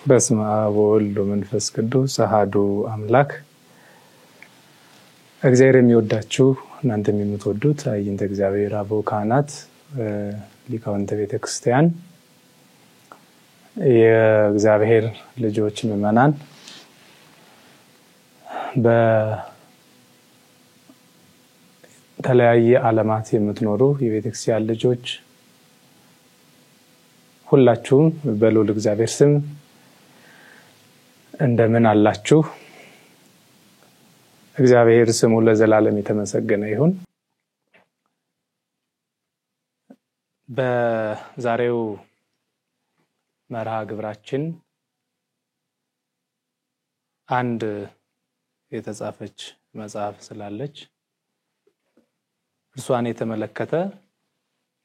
በስመ አብ ወወልድ ወመንፈስ ቅዱስ አሐዱ አምላክ። እግዚአብሔር የሚወዳችሁ እናንተም የምትወዱት አይንተ እግዚአብሔር አበው ካህናት፣ ሊቃውንተ ቤተክርስቲያን፣ የእግዚአብሔር ልጆች ምእመናን፣ በተለያየ ዓለማት የምትኖሩ የቤተክርስቲያን ልጆች ሁላችሁም በልዑል እግዚአብሔር ስም እንደምን አላችሁ? እግዚአብሔር ስሙ ለዘላለም የተመሰገነ ይሁን። በዛሬው መርሃ ግብራችን አንድ የተጻፈች መጽሐፍ ስላለች እርሷን የተመለከተ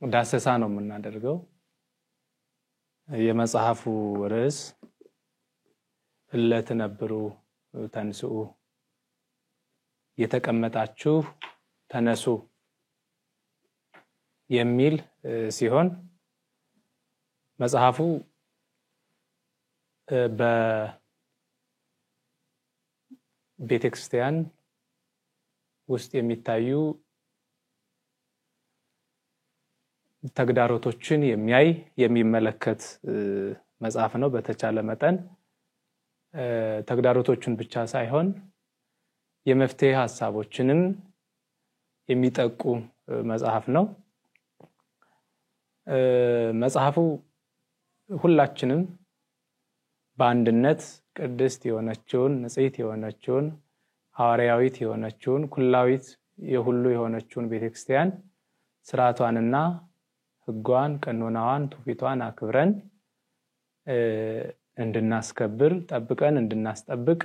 ዳሰሳ ነው የምናደርገው። የመጽሐፉ ርዕስ እለትነብሩ ተንስኡ፣ የተቀመጣችሁ ተነሱ የሚል ሲሆን መጽሐፉ በቤተክርስቲያን ውስጥ የሚታዩ ተግዳሮቶችን የሚመለከት መጽሐፍ ነው። በተቻለ መጠን ተግዳሮቶችን ብቻ ሳይሆን የመፍትሄ ሐሳቦችንም የሚጠቁም መጽሐፍ ነው። መጽሐፉ ሁላችንም በአንድነት ቅድስት የሆነችውን ንጽሕት የሆነችውን ሐዋርያዊት የሆነችውን ኩላዊት የሁሉ የሆነችውን ቤተክርስቲያን ስርዓቷንና ሕጓን፣ ቀኖናዋን፣ ትውፊቷን አክብረን እንድናስከብር ጠብቀን እንድናስጠብቅ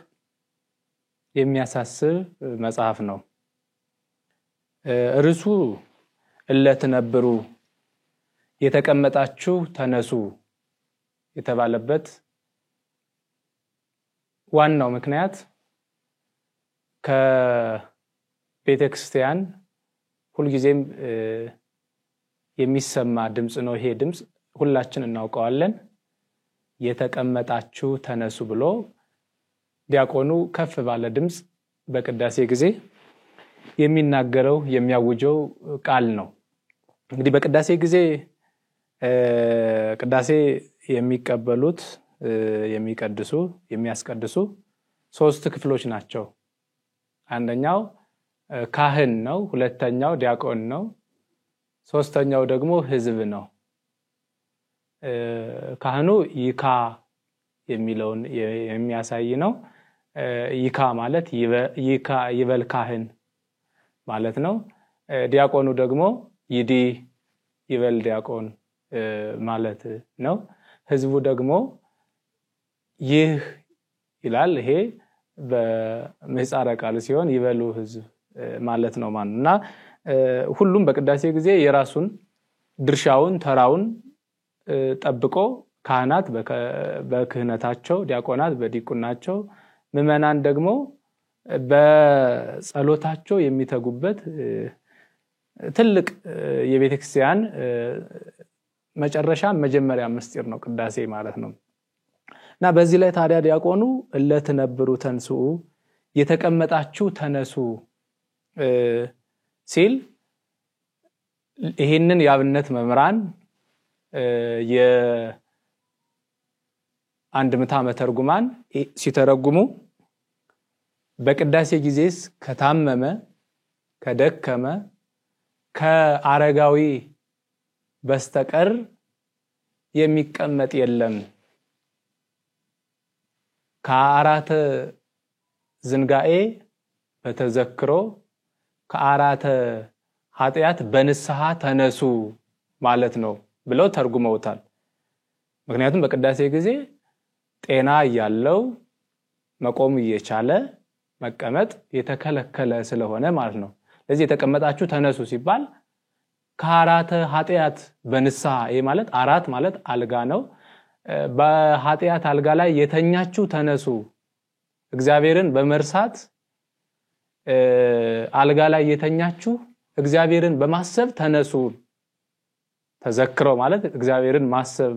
የሚያሳስብ መጽሐፍ ነው። ርዕሱ እለትነብሩ፣ የተቀመጣችሁ ተነሱ የተባለበት ዋናው ምክንያት ከቤተክርስቲያን ሁልጊዜም የሚሰማ ድምጽ ነው። ይሄ ድምጽ ሁላችን እናውቀዋለን። የተቀመጣችሁ ተነሱ ብሎ ዲያቆኑ ከፍ ባለ ድምጽ በቅዳሴ ጊዜ የሚናገረው የሚያውጀው ቃል ነው። እንግዲህ በቅዳሴ ጊዜ ቅዳሴ የሚቀበሉት የሚቀድሱ የሚያስቀድሱ ሶስት ክፍሎች ናቸው። አንደኛው ካህን ነው፣ ሁለተኛው ዲያቆን ነው፣ ሶስተኛው ደግሞ ሕዝብ ነው። ካህኑ ይካ የሚለውን የሚያሳይ ነው። ይካ ማለት ይበል ካህን ማለት ነው። ዲያቆኑ ደግሞ ይዲ ይበል ዲያቆን ማለት ነው። ሕዝቡ ደግሞ ይህ ይላል። ይሄ በምህጻረ ቃል ሲሆን ይበሉ ሕዝብ ማለት ነው ማንና ሁሉም በቅዳሴ ጊዜ የራሱን ድርሻውን ተራውን ጠብቆ ካህናት በክህነታቸው፣ ዲያቆናት በዲቁናቸው፣ ምእመናን ደግሞ በጸሎታቸው የሚተጉበት ትልቅ የቤተክርስቲያን መጨረሻ መጀመሪያ ምስጢር ነው ቅዳሴ ማለት ነው። እና በዚህ ላይ ታዲያ ዲያቆኑ እለትነብሩ ተንስኡ፣ የተቀመጣችሁ ተነሱ ሲል ይሄንን የአብነት መምህራን የአንድምታ መተርጉማን ሲተረጉሙ በቅዳሴ ጊዜስ ከታመመ ከደከመ ከአረጋዊ በስተቀር የሚቀመጥ የለም፣ ከአራተ ዝንጋኤ በተዘክሮ ከአራተ ኃጢአት በንስሐ ተነሱ ማለት ነው ብለው ተርጉመውታል። ምክንያቱም በቅዳሴ ጊዜ ጤና ያለው መቆም እየቻለ መቀመጥ የተከለከለ ስለሆነ ማለት ነው። ለዚህ የተቀመጣችሁ ተነሱ ሲባል ከአራተ ኃጢአት በንስሐ፣ ይሄ ማለት አራት ማለት አልጋ ነው። በኃጢአት አልጋ ላይ የተኛችሁ ተነሱ፣ እግዚአብሔርን በመርሳት አልጋ ላይ የተኛችሁ እግዚአብሔርን በማሰብ ተነሱ። ተዘክረው ማለት እግዚአብሔርን ማሰብ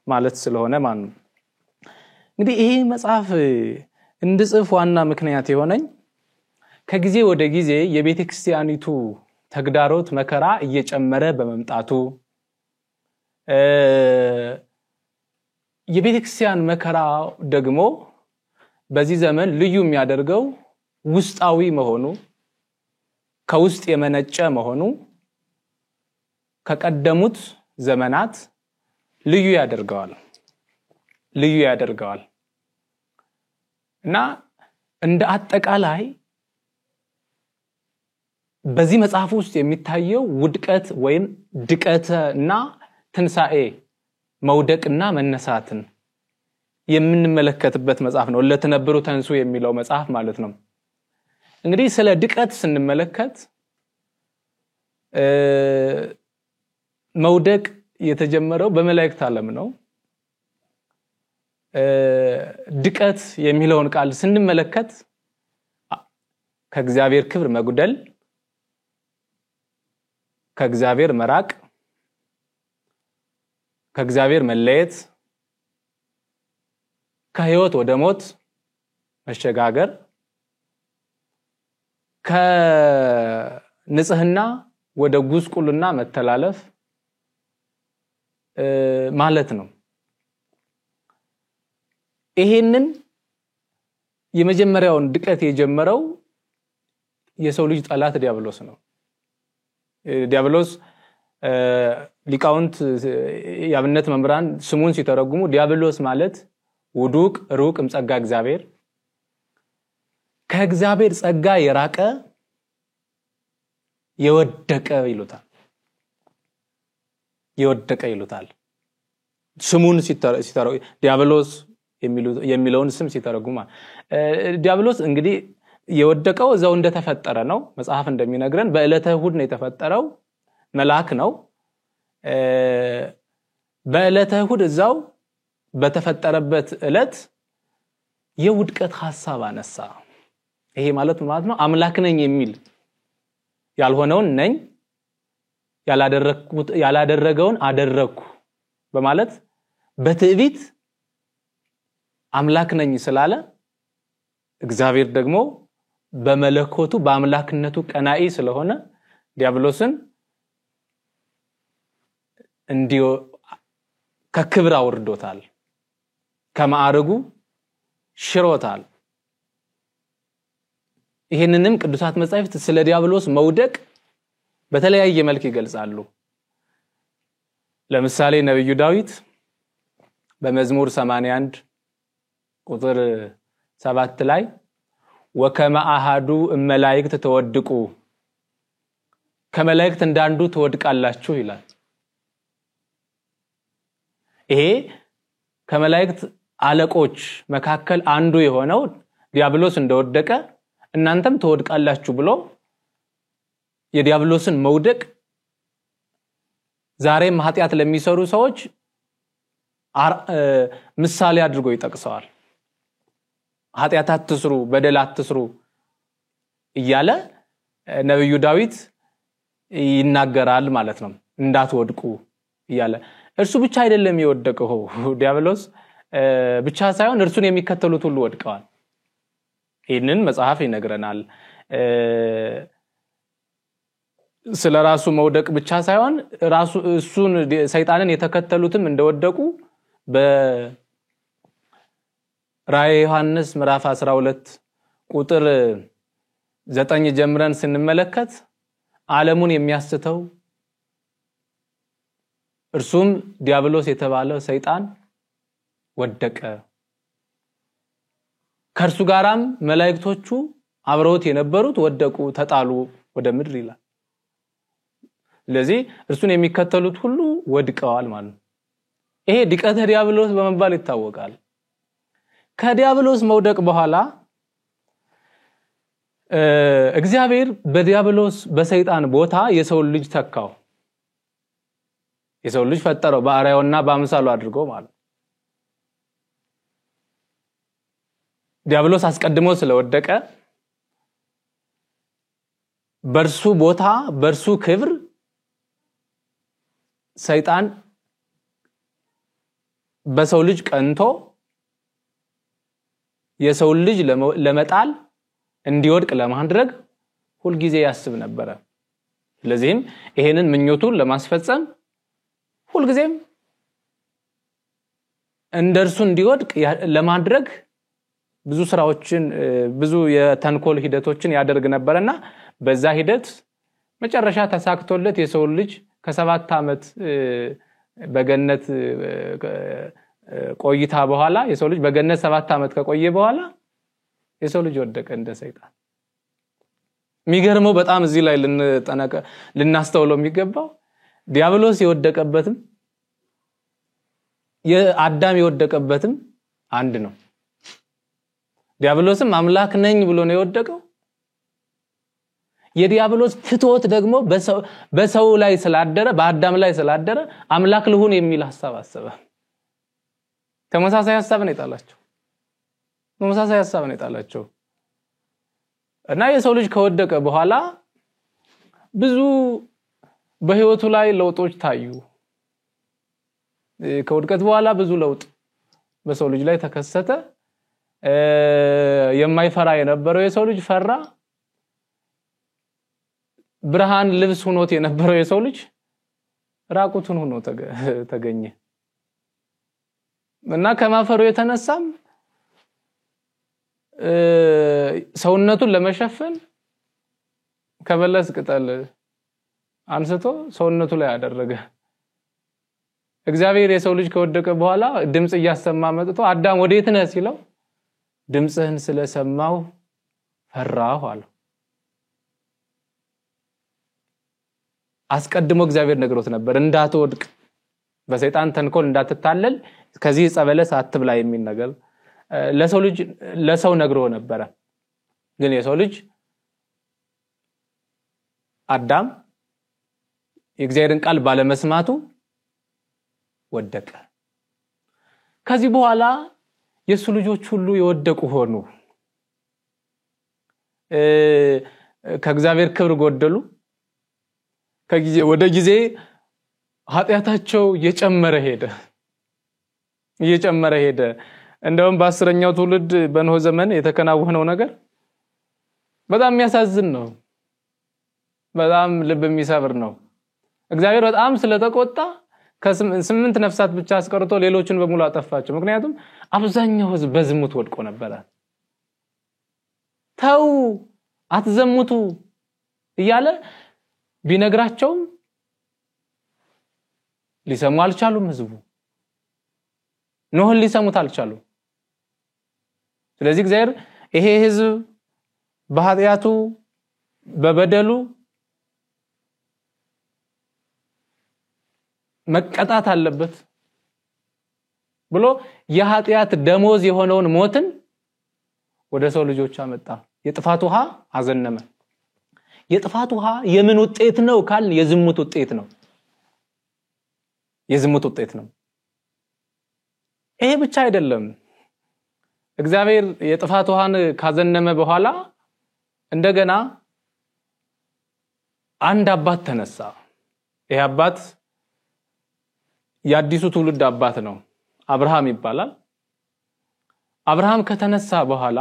ማለት ስለሆነ ማለት ነው። እንግዲህ ይሄ መጽሐፍ እንድጽፍ ዋና ምክንያት የሆነኝ ከጊዜ ወደ ጊዜ የቤተክርስቲያኒቱ ተግዳሮት መከራ እየጨመረ በመምጣቱ የቤተክርስቲያን መከራ ደግሞ በዚህ ዘመን ልዩ የሚያደርገው ውስጣዊ መሆኑ ከውስጥ የመነጨ መሆኑ ከቀደሙት ዘመናት ልዩ ያደርገዋል እና እንደ አጠቃላይ በዚህ መጽሐፍ ውስጥ የሚታየው ውድቀት ወይም ድቀትና ትንሳኤ መውደቅና መነሳትን የምንመለከትበት መጽሐፍ ነው። ለተነበሩ ተንሱ የሚለው መጽሐፍ ማለት ነው። እንግዲህ ስለ ድቀት ስንመለከት መውደቅ የተጀመረው በመላእክት ዓለም ነው። ድቀት የሚለውን ቃል ስንመለከት ከእግዚአብሔር ክብር መጉደል፣ ከእግዚአብሔር መራቅ፣ ከእግዚአብሔር መለየት፣ ከሕይወት ወደ ሞት መሸጋገር፣ ከንጽህና ወደ ጉስቁልና መተላለፍ ማለት ነው። ይሄንን የመጀመሪያውን ድቀት የጀመረው የሰው ልጅ ጠላት ዲያብሎስ ነው። ዲያብሎስ ሊቃውንት ያብነት መምራን ስሙን ሲተረጉሙ ዲያብሎስ ማለት ውዱቅ ሩቅ እምጸጋ እግዚአብሔር ከእግዚአብሔር ጸጋ የራቀ የወደቀ ይሉታል። ስሙን ሲተረጉሙ ዲያብሎስ የሚለውን ስም ሲተረጉማ ዲያብሎስ እንግዲህ የወደቀው እዛው እንደተፈጠረ ነው። መጽሐፍ እንደሚነግረን በዕለተ እሁድ ነው የተፈጠረው። መልአክ ነው። በዕለተ እሁድ እዛው በተፈጠረበት ዕለት የውድቀት ሐሳብ አነሳ። ይሄ ማለት ነው አምላክ ነኝ የሚል ያልሆነውን ነኝ ያላደረገውን አደረኩ በማለት በትዕቢት አምላክ ነኝ ስላለ እግዚአብሔር ደግሞ በመለኮቱ በአምላክነቱ ቀናኢ ስለሆነ ዲያብሎስን እንዲዮ ከክብር አውርዶታል፣ ከማዕረጉ ሽሮታል። ይሄንንም ቅዱሳት መጻሕፍት ስለ ዲያብሎስ መውደቅ በተለያየ መልክ ይገልጻሉ። ለምሳሌ ነብዩ ዳዊት በመዝሙር 81 ቁጥር 7 ላይ ወከመ አሐዱ እመላእክት ተወድቁ ከመላእክት እንዳንዱ ተወድቃላችሁ ይላል። ይሄ ከመላእክት አለቆች መካከል አንዱ የሆነው ዲያብሎስ እንደወደቀ እናንተም ተወድቃላችሁ ብሎ የዲያብሎስን መውደቅ ዛሬም ኃጢአት ለሚሰሩ ሰዎች ምሳሌ አድርጎ ይጠቅሰዋል። ኃጢአት አትስሩ፣ በደል አትስሩ እያለ ነብዩ ዳዊት ይናገራል ማለት ነው። እንዳትወድቁ እያለ እርሱ ብቻ አይደለም የወደቀው ዲያብሎስ ብቻ ሳይሆን እርሱን የሚከተሉት ሁሉ ወድቀዋል። ይህንን መጽሐፍ ይነግረናል። ስለራሱ መውደቅ ብቻ ሳይሆን ራሱ እሱን ሰይጣንን የተከተሉትም እንደወደቁ በራእየ ዮሐንስ ምዕራፍ 12 ቁጥር 9 ጀምረን ስንመለከት ዓለሙን የሚያስተው እርሱም ዲያብሎስ የተባለው ሰይጣን ወደቀ፣ ከእርሱ ጋራም መላእክቶቹ አብረውት የነበሩት ወደቁ፣ ተጣሉ ወደ ምድር ይላል። ስለዚህ እርሱን የሚከተሉት ሁሉ ወድቀዋል ማለት ነው። ይሄ ድቀተ ዲያብሎስ በመባል ይታወቃል። ከዲያብሎስ መውደቅ በኋላ እግዚአብሔር በዲያብሎስ በሰይጣን ቦታ የሰው ልጅ ተካው። የሰው ልጅ ፈጠረው በአርአያውና በአምሳሉ አድርጎ ማለት። ዲያብሎስ አስቀድሞ ስለወደቀ በርሱ ቦታ በርሱ ክብር ሰይጣን በሰው ልጅ ቀንቶ የሰው ልጅ ለመጣል እንዲወድቅ ለማድረግ ሁሉ ጊዜ ያስብ ነበር ስለዚህም ይሄንን ምኞቱን ለማስፈጸም ሁሉ ጊዜም እንደርሱ እንዲወድቅ ለማድረግ ብዙ ስራዎችን ብዙ የተንኮል ሂደቶችን ያደርግ ነበርና በዛ ሂደት መጨረሻ ተሳክቶለት የሰው ልጅ ከ7 አመት በገነት ቆይታ በኋላ የሰው ልጅ በገነት 7 አመት ከቆየ በኋላ የሰው ልጅ ወደቀ እንደ ሰይጣን የሚገርመው በጣም እዚህ ላይ ልናስተውለው የሚገባው ዲያብሎስ የወደቀበትም የአዳም የወደቀበትም አንድ ነው ዲያብሎስም አምላክ ነኝ ብሎ ነው የወደቀው የዲያብሎስ ፍትወት ደግሞ በሰው ላይ ስላደረ በአዳም ላይ ስላደረ አምላክ ልሁን የሚል ሐሳብ አሰበ ተመሳሳይ ሐሳብ ነው የጣላቸው እና የሰው ልጅ ከወደቀ በኋላ ብዙ በህይወቱ ላይ ለውጦች ታዩ ከውድቀት በኋላ ብዙ ለውጥ በሰው ልጅ ላይ ተከሰተ የማይፈራ የነበረው የሰው ልጅ ፈራ ብርሃን ልብስ ሆኖት የነበረው የሰው ልጅ ራቁቱን ሆኖ ተገኘ እና ከማፈሩ የተነሳም ሰውነቱን ለመሸፈን ከበለስ ቅጠል አንስቶ ሰውነቱ ላይ ያደረገ እግዚአብሔር የሰው ልጅ ከወደቀ በኋላ ድምጽ እያሰማ መጥቶ አዳም ወዴት ነህ ሲለው ድምጽህን ስለሰማው ፈራሁ አለው አስቀድሞ እግዚአብሔር ነግሮት ነበር እንዳትወድቅ በሰይጣን ተንኮል እንዳትታለል ከዚህ ጸበለስ አትብላ የሚል ነገር ለሰው ነግሮ ነበር ግን የሰው ልጅ አዳም የእግዚአብሔርን ቃል ባለመስማቱ ወደቀ ከዚህ በኋላ የሱ ልጆች ሁሉ የወደቁ ሆኑ ከእግዚአብሔር ክብር ጎደሉ ከጊዜ ወደ ጊዜ ኃጢያታቸው እየጨመረ ሄደ እንደውም በ10ኛው ትውልድ በኖህ ዘመን የተከናወነው ነገር በጣም የሚያሳዝን ነው በጣም ልብ የሚሰብር ነው እግዚአብሔር በጣም ስለተቆጣ ከ8 ነፍሳት ብቻ አስቀርቶ ሌሎችን በሙሉ አጠፋቸው ምክንያቱም አብዛኛው ህዝብ በዝሙት ወድቆ ነበር ተው አትዘሙቱ እያለ ቢነግራቸው ሊሰሙ አልቻሉም ህዝቡ ኖህን ሊሰሙት አልቻሉም ስለዚህ እግዚአብሔር ይሄ ህዝብ በኃጢያቱ በበደሉ መቀጣት አለበት ብሎ የኃጢያት ደሞዝ የሆነውን ሞትን ወደ ሰው ልጆች አመጣ የጥፋት ውሃ አዘነመ የጥፋት ውሃ የምን ውጤት ነው ካል የዝሙት ውጤት ነው ይሄ ብቻ አይደለም እግዚአብሔር የጥፋት ውሃን ካዘነመ በኋላ እንደገና አንድ አባት ተነሳ ይሄ አባት የአዲሱ ትውልድ አባት ነው አብርሃም ይባላል አብርሃም ከተነሳ በኋላ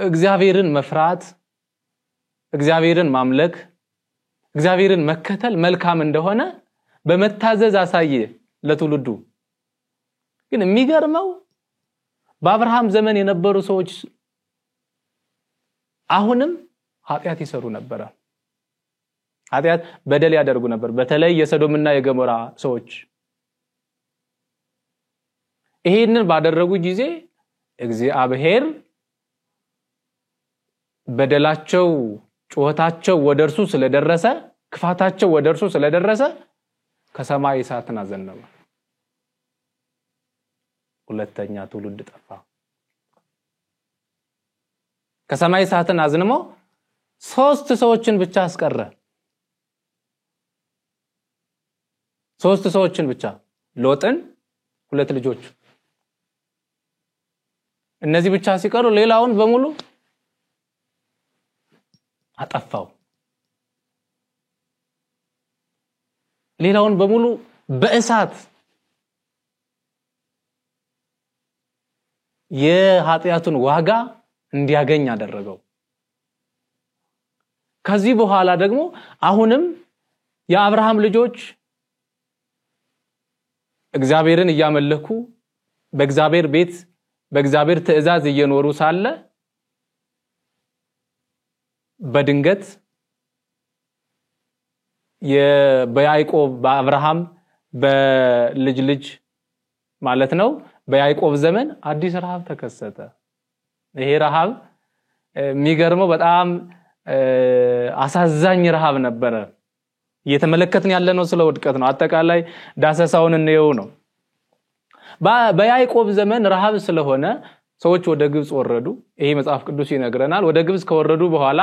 እግዚአብሔርን መፍራት እግዚአብሔርን ማምለክ እግዚአብሔርን መከተል መልካም እንደሆነ በመታዘዝ አሳየ ለትውልዱ ግን የሚገርመው በአብርሃም ዘመን የነበሩ ሰዎች አሁንም ኃጢያት ይሰሩ ነበር ኃጢያት በደል ያደርጉ ነበር በተለይ የሰዶምና የገሞራ ሰዎች ይሄንን ባደረጉ ጊዜ እግዚአብሔር በደላቸው ጩኸታቸው ወደርሱ ስለደረሰ ክፋታቸው ወደርሱ ስለደረሰ ከሰማይ እሳትን አዘነበ ሁለተኛ ትውልድ ጠፋ ከሰማይ እሳትን አዝንሞ 3 ሰዎችን ብቻ አስቀረ 3 ሰዎችን ብቻ ሎጥን 2 ልጆች እነዚህ ብቻ ሲቀሩ ሌላውን በሙሉ አጠፋው ሌላውን በሙሉ በእሳት የኃጢያቱን ዋጋ እንዲያገኝ አደረገው ከዚህ በኋላ ደግሞ አሁንም የአብርሃም ልጆች እግዚአብሔርን ያመለኩ በእግዚአብሔር ቤት በእግዚአብሔር ትእዛዝ እየኖሩ ሳለ በድንገት በያዕቆብ በአብርሃም በልጅ ማለት ነው በያዕቆብ ዘመን አዲስ ረሃብ ተከሰተ ይሄ ረሃብ የሚገርመው በጣም አሳዛኝ ረሃብ ነበር እየተመለከትን ያለነው ስለ ውድቀት ነው አጠቃላይ ዳሰሳውን እንየው ነው በያዕቆብ ዘመን ረሃብ ስለሆነ ሰዎች ወደ ግብጽ ወረዱ ይሄ መጽሐፍ ቅዱስ ይነግረናል ወደ ግብጽ ከወረዱ በኋላ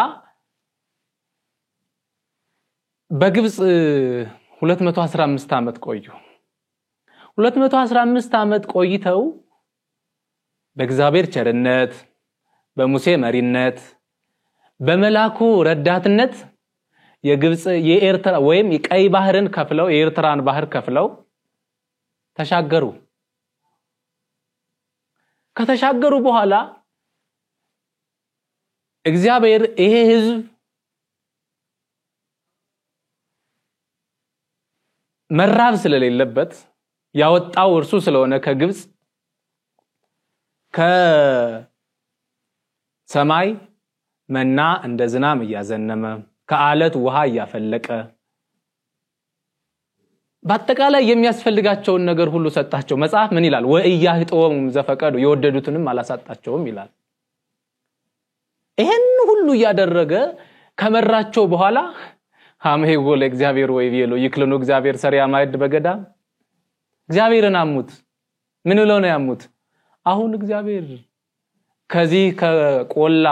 በግብጽ 215 ዓመት ቆዩ 215 ዓመት ቆይተው በእግዚአብሔር ቸርነት በሙሴ መሪነት በመላኩ ረዳትነት የግብጽ የኤርትራ ወይም የቀይ ባህርን ከፍለው የኤርትራን ባህር ከፍለው ተሻገሩ ከተሻገሩ በኋላ እግዚአብሔር ይሄ ህዝብ መራብ ስለሌለበት ያወጣው እርሱ ስለሆነ ከግብጽ ከሰማይ መና እንደ ዝናም ያዘነመ ከአለት ውሃ ያፈለቀ በአጠቃላይ የሚያስፈልጋቸውን ነገር ሁሉ ሰጣቸው መጽሐፍ ምን ይላል ወእያህጦም ዘፈቀዱ የወደዱትንም አላሳጣቸውም ይላል ይሄን ሁሉ ያደረገ ከመራቸው በኋላ አሜጎ ለእግዚአብሔር ወይ ቢሎ ይክለኑ እግዚአብሔር ሰሪያ ማይድ በገዳ እግዚአብሔርን አሙት ምን ብለው ነው ያሙት አሁን እግዚአብሔር ከዚህ ከቆላ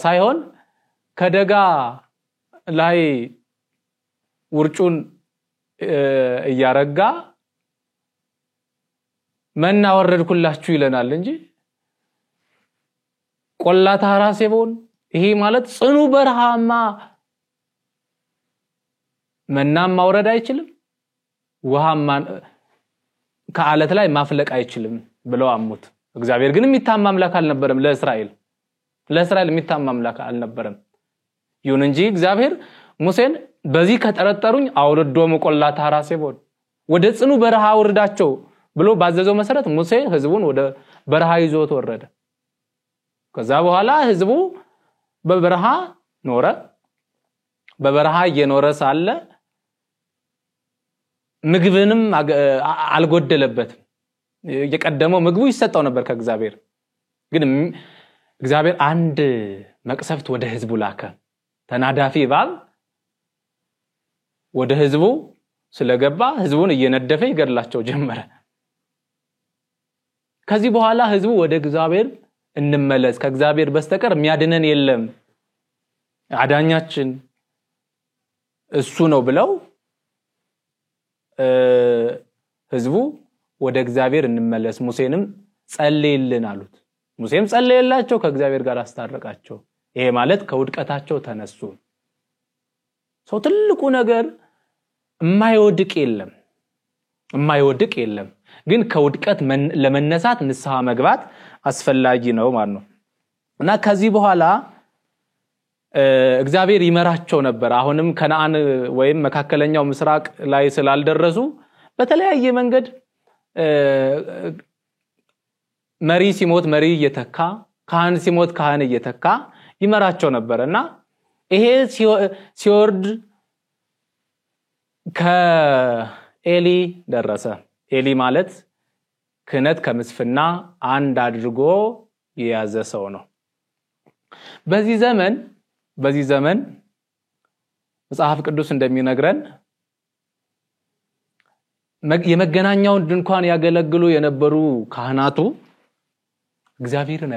ሳይሆን ከደጋ ላይ ውርጩን ያረጋ መና ወረድኩላችሁ ይለናል እንጂ ቆላ ታራሴቦን ይሄ ማለት ጽኑ በረሃማ መናም ማውረድ አይችልም ውሃም ከአለት ላይ ማፍለቅ አይችልም ብለው አሙት እግዚአብሔር ግን የሚታማ አምላክ አልነበረም ለእስራኤል የሚታማ አምላክ አልነበረም ይሁን እንጂ እግዚአብሔር ሙሴን በዚህ ከጠረጠሩኝ አውርዶም ቆላ ታራሴቦን ወደ ጽኑ በረሃ ወርዳቸው ብሎ ባዘዘው መሰረት ሙሴ ህዝቡን ወደ በረሃ ይዞት ወረደ ከዛ በኋላ ህዝቡ በበረሃ ኖረ በበረሃ እየኖረ ሳለ ምግብንም አልጎደለበትም የቀደመው ምግቡ ይሰጣው ነበር ከእግዚአብሔር ግን እግዚአብሔር አንድ መቅሰፍት ወደ ህዝቡ ላከ ተናዳፊ እባብ ወደ ህዝቡ ስለገባ ህዝቡን እየነደፈ ይገድላቸው ጀመረ ከዚህ በኋላ ህዝቡ ወደ እግዚአብሔር እንመለስ ከእግዚአብሔር በስተቀር የሚያድነን የለም አዳኛችን እሱ ነው ብለው ህዝቡ ወደ እግዚአብሔር እንመለስ ሙሴንም ጸልይልን አሉት ሙሴም ጸለየላቸው ከእግዚአብሔር ጋር አስታረቃቸው ይሄ ማለት ከውድቀታቸው ተነሱ ሰው ትልቁ ነገር የማይወድቅ የለም ግን ከውድቀት ለመነሳት ንስሐ መግባት አስፈላጊ ነው ማለት ነው እና ከዚህ በኋላ እግዚአብሔር ይመራቸው ነበር አሁንም ከነዓን ወይም መካከለኛው ምስራቅ ላይ ስላልደረሱ በተለያየ መንገድ መሪ ሲሞት መሪ እየተካ ካህን ሲሞት ካህን እየተካ ይመራቸው ነበርና ይሄ ሲወርድ ከኤሊ ደረሰ ኤሊ ማለት ክህነት ከምስፍና አንድ አድርጎ የያዘ ሰው ነው በዚህ ዘመን መጽሐፍ ቅዱስ እንደሚነግረን የመገናኛውን ድንኳን ያገለግሉ የነበሩ ካህናቱ እግዚአብሔርን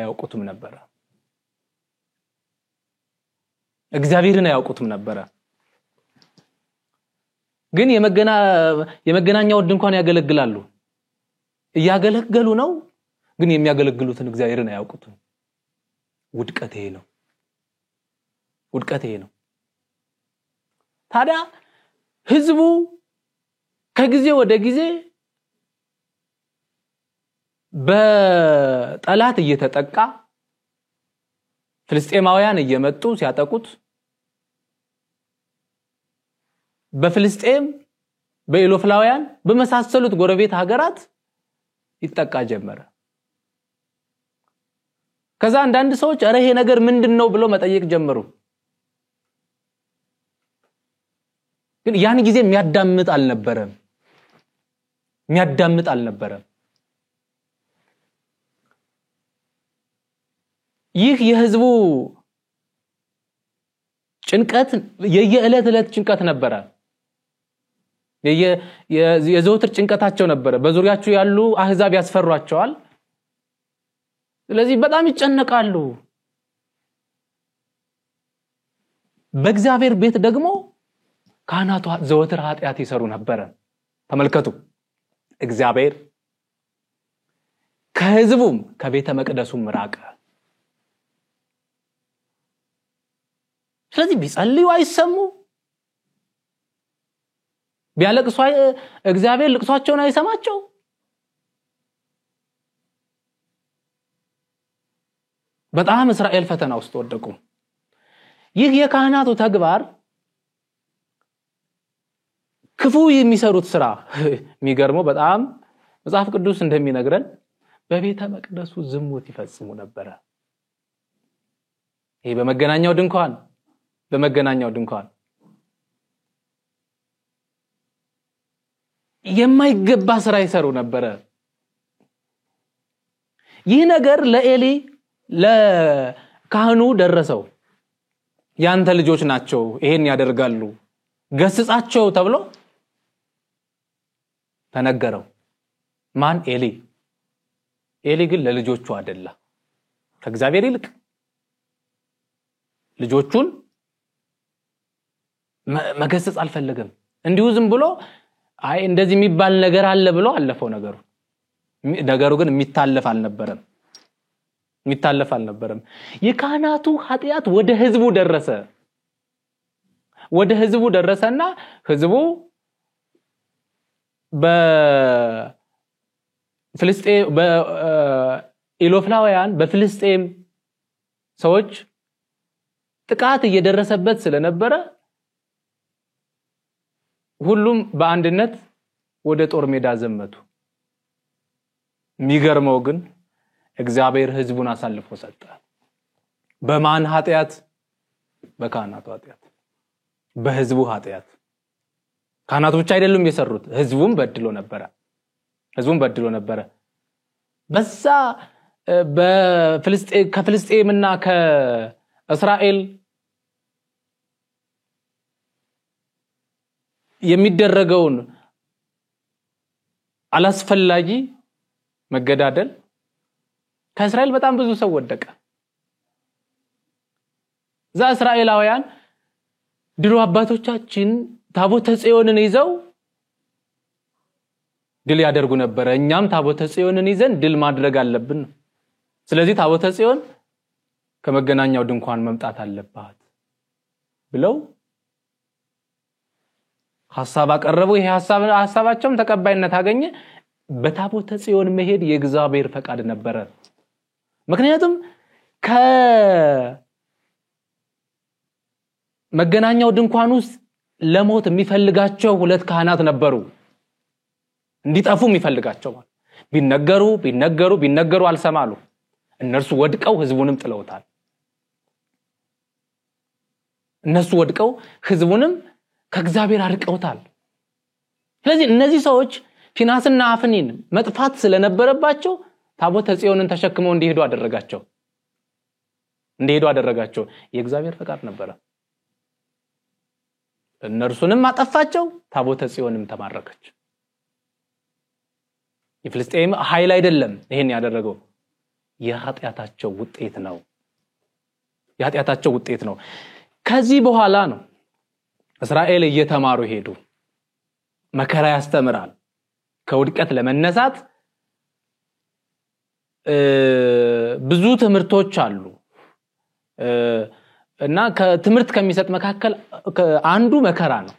አያውቁትም ነበር ግን የመገናኛውን ድንኳን ያገለግላሉ ያገለግሉ ነው ግን የሚያገለግሉትን እግዚአብሔርን አያውቁትም ውድቀት ይሄ ነው ታዲያ ህዝቡ ከጊዜ ወደ ጊዜ በጠላት እየተጠቃ ፍልስጤማውያን እየመጡ ሲያጠቁት በፍልስጤም በኢሎፍላውያን በመሳሰሉት ጎረቤት ሀገራት ይጠቃ ጀመረ። ከዛ አንዳንድ ሰዎች አረ ይሄ ነገር ምንድነው ብለው መጠየቅ ጀመሩ። ግን ያን ጊዜ የሚያዳምጥ አልነበረም። ይህ የህዝቡ ጭንቀት የየዕለት ጭንቀት ነበር። የዘውትር ጭንቀታቸው ነበር። በዙሪያቸው ያሉ አህዛብ ያስፈሯቸዋል። ስለዚህ በጣም ይጨነቃሉ። በእግዚአብሔር ቤት ደግሞ ካህናቱ ዘወትር ኃጢአት ይሰሩ ነበር። ተመልከቱ፣ እግዚአብሔር ከህዝቡም ከቤተ መቅደሱም ራቀ። ስለዚህ ቢጸልዩ አይሰሙ፣ ቢያለቅሱ እግዚአብሔር ልቅሷቸውን አይሰማቸው። በጣም እስራኤል ፈተና ውስጥ ወደቁ። ይህ የካህናቱ ተግባር ክፉ የሚሰሩት ስራ የሚገርመው በጣም መጽሐፍ ቅዱስ እንደሚነግረን በቤተ መቅደሱ ዝሙት ይፈጽሙ ነበር። ይሄ በመገናኛው ድንኳን የማይገባ ስራ ይሰሩ ነበር። ይህ ነገር ለኤሊ ለካህኑ ደረሰው። ያንተ ልጆች ናቸው ይሄን ያደርጋሉ፣ ገስጻቸው ተብሎ ተነገረው። ማን? ኤሊ ግን ለልጆቹ አይደለ፣ ከእግዚአብሔር ይልቅ ልጆቹን መገሰጽ አልፈለገም። እንዲሁ ዝም ብሎ አይ እንደዚህ የሚባል ነገር አለ ብሎ አለፈው። ነገሩ ግን የሚታለፍ አልነበረም። የካህናቱ ኃጢአት ወደ ህዝቡ ደረሰና ህዝቡ በኢሎፍላውያን በፍልስጤም ሰዎች ጥቃት እየደረሰበት ስለነበረ ሁሉም በአንድነት ወደ ጦር ሜዳ ዘመቱ። የሚገርመው ግን እግዚአብሔር ህዝቡን አሳልፎ ሰጠ። በማን ኃጢአት? በካህናቱ ኃጢአት፣ በህዝቡ ኃጢአት። ካህናቱ ብቻ አይደሉም የሰሩት፣ ህዝቡም በድሎ ነበረ። በዛ ከፍልስጤምና ከእስራኤል የሚደረገውን አላስፈላጊ መገዳደል ከእስራኤል በጣም ብዙ ሰው ወደቀ። እስራኤላውያን ድሮ አባቶቻችን ታቦተ ጽዮንን ይዘው ድል ያደርጉ ነበር። እኛም ታቦተ ጽዮንን ይዘን ድል ማድረግ አለብን። ስለዚህ ታቦተ ጽዮን ከመገናኛው ድንኳን መምጣት አለባት ብለው ሐሳብ አቀረቡ። ይሄ ሐሳባቸውም ተቀባይነት አገኘ። በታቦተ ጽዮን መሄድ የእግዚአብሔር ፈቃድ ነበር። ምክንያቱም ከመገናኛው ድንኳን ውስጥ ለሞት የሚፈልጋቸው ሁለት ካህናት ነበሩ፣ እንዲጠፉ የሚፈልጋቸው። ቢነገሩ አልሰማሉ። እነርሱ ወድቀው ህዝቡንም ጥለውታል። ከእግዚአብሔር አርቀውታል። ስለዚህ እነዚህ ሰዎች ፊናስና አፍኒን መጥፋት ስለነበረባቸው ታቦተ ጽዮንን ተሸክመው እንዲሄዱ አደረጋቸው። የእግዚአብሔር ፈቃድ ነበር። እነርሱንም አጠፋቸው፣ ታቦተ ጽዮንም ተማረከች። የፍልስጤም ኃይል አይደለም ይሄን ያደረገው፣ የኃጢአታቸው ውጤት ነው። ከዚህ በኋላ ነው እስራኤል እየተማሩ ሄዱ። መከራ ያስተምራል። ከውድቀት ለመነሳት ብዙ ትምህርቶች አሉ እና ከትምህርት ከሚሰጥ መካከል አንዱ መከራ ነው።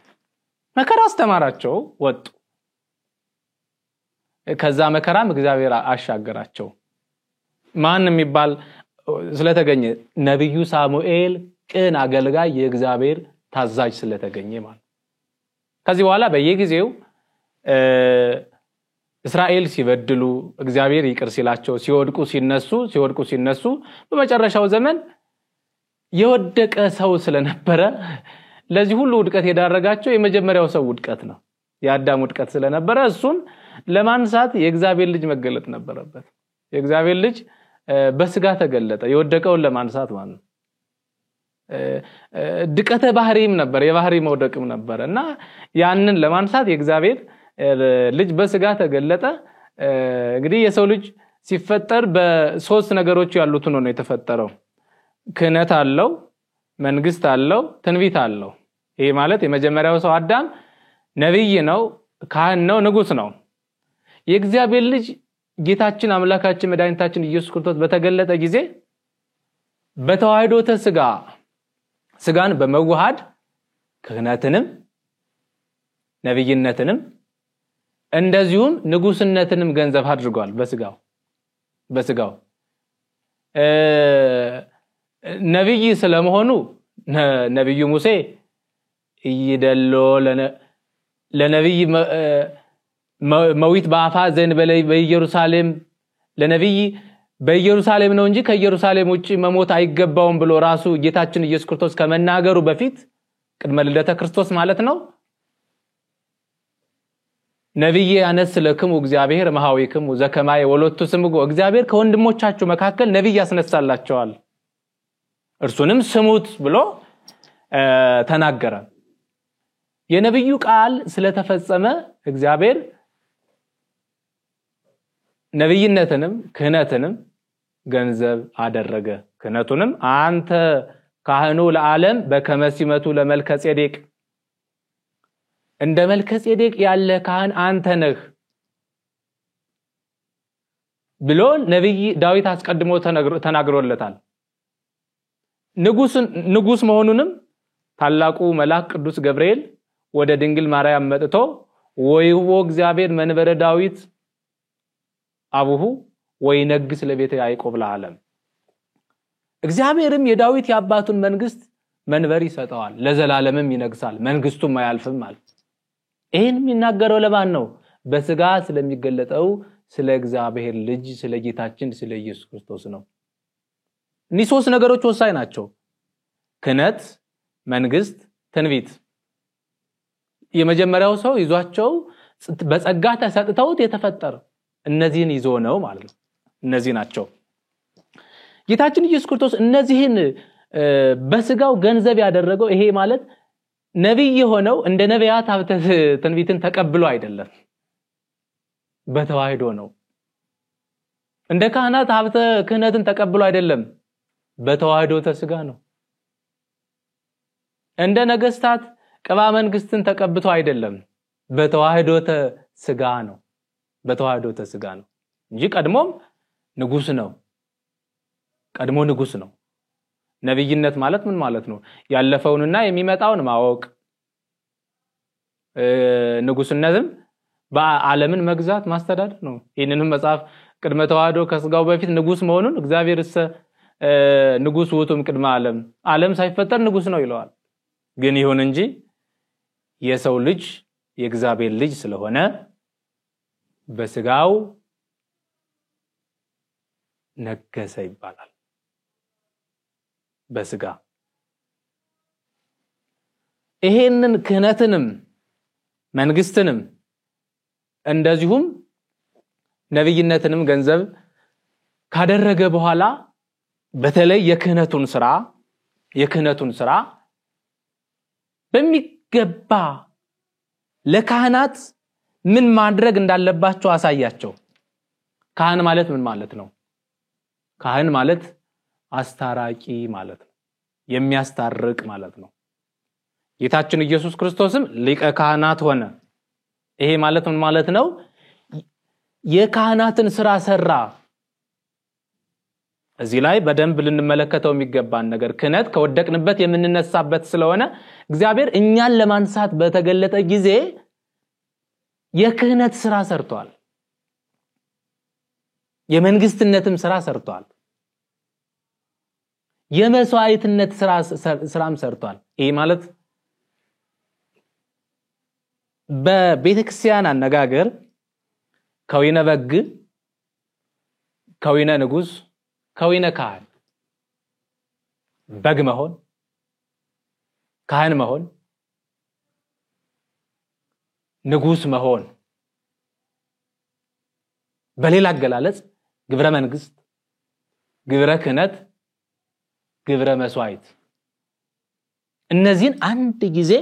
መከራ አስተማራቸው፣ ወጡ። ከዛ መከራም እግዚአብሔር አሻገራቸው ማን የሚባል ስለተገኘ ነብዩ ሳሙኤል ቅን አገልጋይ የእግዚአብሔር ታዛዥ ስለተገኘ ማለት ከዚህ በኋላ በየጊዜው እስራኤል ሲበድሉ እግዚአብሔር ይቅር ሲላቸው ሲወድቁ ሲነሱ በመጨረሻው ዘመን የወደቀ ሰው ስለነበረ ለዚህ ሁሉ ውድቀት የዳረጋቸው የመጀመሪያው ሰው ውድቀት ነው የአዳም ውድቀት ስለነበረ እሱን ለማንሳት የእግዚአብሔር ልጅ መገለጥ ነበረበት የእግዚአብሔር ልጅ በስጋ ተገለጠ የወደቀውን ለማንሳት ማለት ነው ድቀተ ባህሪም ነበር የባህሪ መውደቅም ነበርና ያንን ለማንሳት የእግዚአብሔር ልጅ በስጋ ተገለጠ እንግዲህ የሰው ልጅ ሲፈጠር በሶስት ነገሮች ያሉት ነው የተፈጠረው ክህነት አለው መንግስት አለው ትንቢት አለው ይሄ ማለት የመጀመሪያው ሰው አዳም ነብይ ነው ካህን ነው ንጉስ ነው የእግዚአብሔር ልጅ ጌታችን አምላካችን መድኃኒታችን ኢየሱስ ክርስቶስ በተገለጠ ጊዜ በተዋህዶ ስጋን በመዋሃድ ክህነትንም ነብይነትንም እንደዚሁም ንጉስነትንም ገንዘብ አድርጓል በስጋው ነብይ ስለመሆኑ ነብዩ ሙሴ ይደሎ ለነብይ መዊት በአፋ ዘንበለ በኢየሩሳሌም ለነብይ በኢየሩሳሌም ነው እንጂ ከኢየሩሳሌም ውጪ መሞት አይገባውም ብሎ ራሱ ጌታችን ኢየሱስ ክርስቶስ ከመናገሩ በፊት ቅድመ ልደተ ክርስቶስ ማለት ነው ነብይ ያነስለክሙ እግዚአብሔር መሐዊክሙ ዘከማይ ወሎቱ ስምጎ እግዚአብሔር ከወንድሞቻችሁ መካከል ነብይ ያስነሳላቸዋል እርሱንም ስሙት ብሎ ተናገረ የነብዩ ቃል ስለተፈጸመ እግዚአብሔር ነብይነትንም ክህነትንም ገንዘብ አደረገ ክህነቱንም አንተ ካህኑ ለዓለም በከመሲመቱ ለመልከጼዴቅ እንደ መልከጼዴቅ ያለ ካህን አንተ ነህ ብሎ ነብይ ዳዊት አስቀድሞ ተናግሮለታል ንጉስ መሆኑንም ታላቁ መልአክ ቅዱስ ገብርኤል ወደ ድንግል ማርያም መጥቶ ወይዎ እግዚአብሔር መንበረ ዳዊት አቡሁ ወይነግስ ለቤተ ያዕቆብ ለዓለም እግዚአብሔርም የዳዊት የአባቱን መንግስት መንበር ይሰጠዋል ለዘላለምም ይነግሳል መንግስቱም አያልፍም ማለት ይሄን የሚናገረው ለማን ነው በስጋ ስለሚገለጠው ስለ እግዚአብሔር ልጅ ስለ ጌታችን ስለ ኢየሱስ ክርስቶስ ነው እነዚህ ሶስት ነገሮች ወሳኝ ናቸው ክህነት መንግስት ትንቢት የመጀመሪያው ሰው ይዟቸው በጸጋ ተሰጥተውት የተፈጠረ እነዚህን ይዞ ነው ማለት ነው እነዚህ ናቸው ጌታችን ኢየሱስ ክርስቶስ እነዚህን በስጋው ገንዘብ ያደረገው ይሄ ማለት ነብይ ሆነው እንደ ነቢያት ሀብተ ትንቢትን ተቀብሎ አይደለም በተዋህዶ ነው እንደ ካህናት ሀብተ ክህነትን ተቀብሎ አይደለም በተዋህዶ ተስጋ ነው እንደ ነገስታት ቅባ መንግስትን ተቀብቶ አይደለም በተዋህዶ ተስጋ ነው በተዋህዶ ተስጋ ነው እንጂ ቀድሞ ንጉስ ነው ነብይነት ማለት ምን ማለት ነው ያለፈውንና የሚመጣውን ማወቅ ንጉስነትም በዓለምን መግዛት ማስተዳደር ነው ይሄንንም መጽሐፍ ቅድመ ተዋህዶ ከስጋው በፊት ንጉስ መሆኑን እግዚአብሔርስ ንጉስ ውቱም ቅድመ ዓለም ሳይፈጠር ንጉስ ነው ይለዋል ግን ይሁን እንጂ የሰው ልጅ የእግዚአብሔር ልጅ ስለሆነ በስጋው ነገሰ ይባላል በስጋ ይሄንን ክህነትንም መንግስትንም እንደዚሁም ነብይነትንም ገንዘብ ካደረገ በኋላ በተለይ የክህነቱን ስራ በሚገባ ለካህናት ምን ማድረግ እንዳለባቸው አሳያቸው ካህን ማለት ምን ማለት ነው ካህን ማለት አስታራቂ ማለት ነው የሚያስታርቅ ማለት ነው ጌታችን ኢየሱስ ክርስቶስም ሊቀ ካህናት ሆነ ይሄ ማለት ምን ማለት ነው የካህናትን ስራ ሰራ እዚህ ላይ በደንብ ልንመለከተው የሚገባን ነገር ክህነት ከወደቅንበት የምንነሳበት ስለሆነ እግዚአብሔር እኛን ለማንሳት በተገለጠ ጊዜ የክህነት ስራ ሰርቷል የመንግስትነትም ስራ ሰርቷል የመስዋዕትነት ስራም ሰርቷል ይሄ ማለት በቤተክርስቲያን አነጋገር ከወይነ በግ ከወይነ ንጉስ ከወይነ ካህን በግ መሆን ካህን መሆን ንጉስ መሆን በሌላ አገላለጽ ግብረ መንግስት ግብረ ክህነት ግብረ መስዋዕት እነዚህን አንድ ጊዜ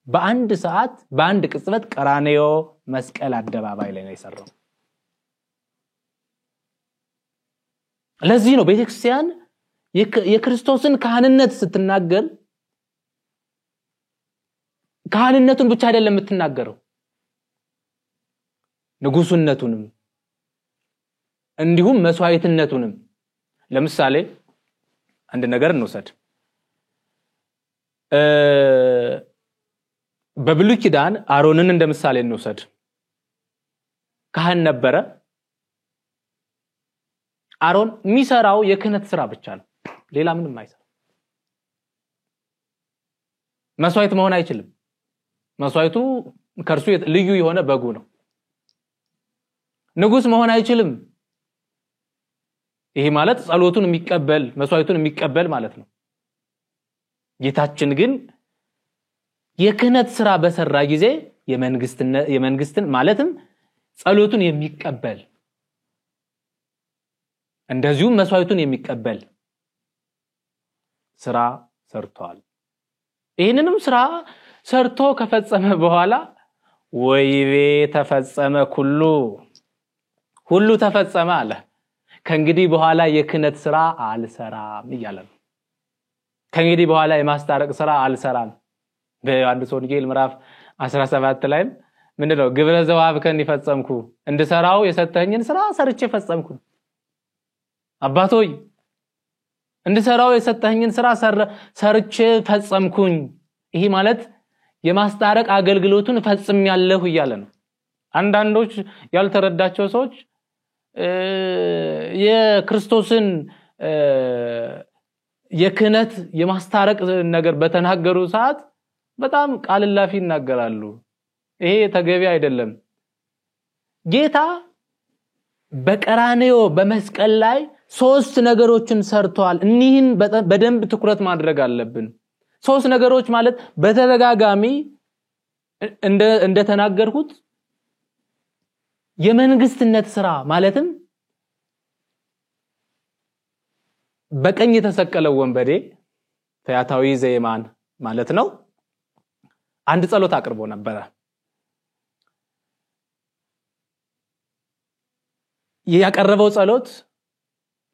በአንድ ሰዓት በአንድ ቅጽበት ቀራንዮ መስቀል አደባባይ ላይ ነው የሰራው ለዚህ ነው ቤተክርስቲያን የክርስቶስን ካህንነት ስትናገር ካህንነቱን ብቻ አይደለም የምትናገረው ንጉስነቱንም እንዲሁም መስዋዕትነቱንም ለምሳሌ አንድ ነገር እንውሰድ በብሉይ ኪዳን አሮንን እንደምሳሌ እንውሰድ ካህን ነበረ አሮን የሚሰራው የክህነት ስራ ብቻ ነው ሌላ ምንም አይሰራም መስዋዕት መሆን አይችልም መስዋዕቱ ከርሱ ልዩ የሆነ በጉ ነው ንጉስ መሆን አይችልም ይሄ ማለት ጸሎቱን የሚቀበል መስዋዕቱን የሚቀበል ማለት ነው ጌታችን ግን የክህነት ስራ በሰራ ጊዜ የመንግስትን ማለትም ጸሎቱን የሚቀበል እንደዚሁም መስዋዕቱን የሚቀበል ስራ ሰርቷል ይሄንንም ስራ ሰርቶ ከፈጸመ በኋላ ወይቤ ተፈጸመ ሁሉ ተፈጸመ አለ ከእንግዲህ በኋላ የክህነት ስራ አልሰራም ይላል ከእንግዲህ በኋላ የማስታረቅ ስራ አልሰራም በዮሐንስ ወንጌል ምዕራፍ 17 ላይ ምንድነው ግብረ ዘዋብከን ይፈጸምኩ እንድሰራው የሰጠኝን ስራ ሰርቼ ፈጸምኩ አባቶይ እንድሰራው የሰጠኝን ስራ ሰርቼ ፈጸምኩኝ ይሄ ማለት የማስታረቅ አገልግሎቱን ፈጽሜያለሁ ይያለ ነው አንዳንዶች ያልተረዳቸው ሰዎች የክርስቶስን የክህነት የማስታረቅ ነገር በተናገሩ ሰዓት በጣም ቃልላፊ ይናገራሉ ይሄ ተገቢ አይደለም ጌታ በቀራንዮ በመስቀል ላይ 3 ነገሮችን ሰርቷል እኒህን በደንብ ትኩረት ማድረግ አለብን 3 ነገሮች ማለት በተደጋጋሚ እንደ ተናገርኩት የመንግስትነት ስራ ማለትም በቀኝ የተሰቀለው ወንበዴ ፈያታዊ ዘይማን ማለት ነው አንድ ጸሎት አቅርቦ ነበር ያቀረበው ጸሎት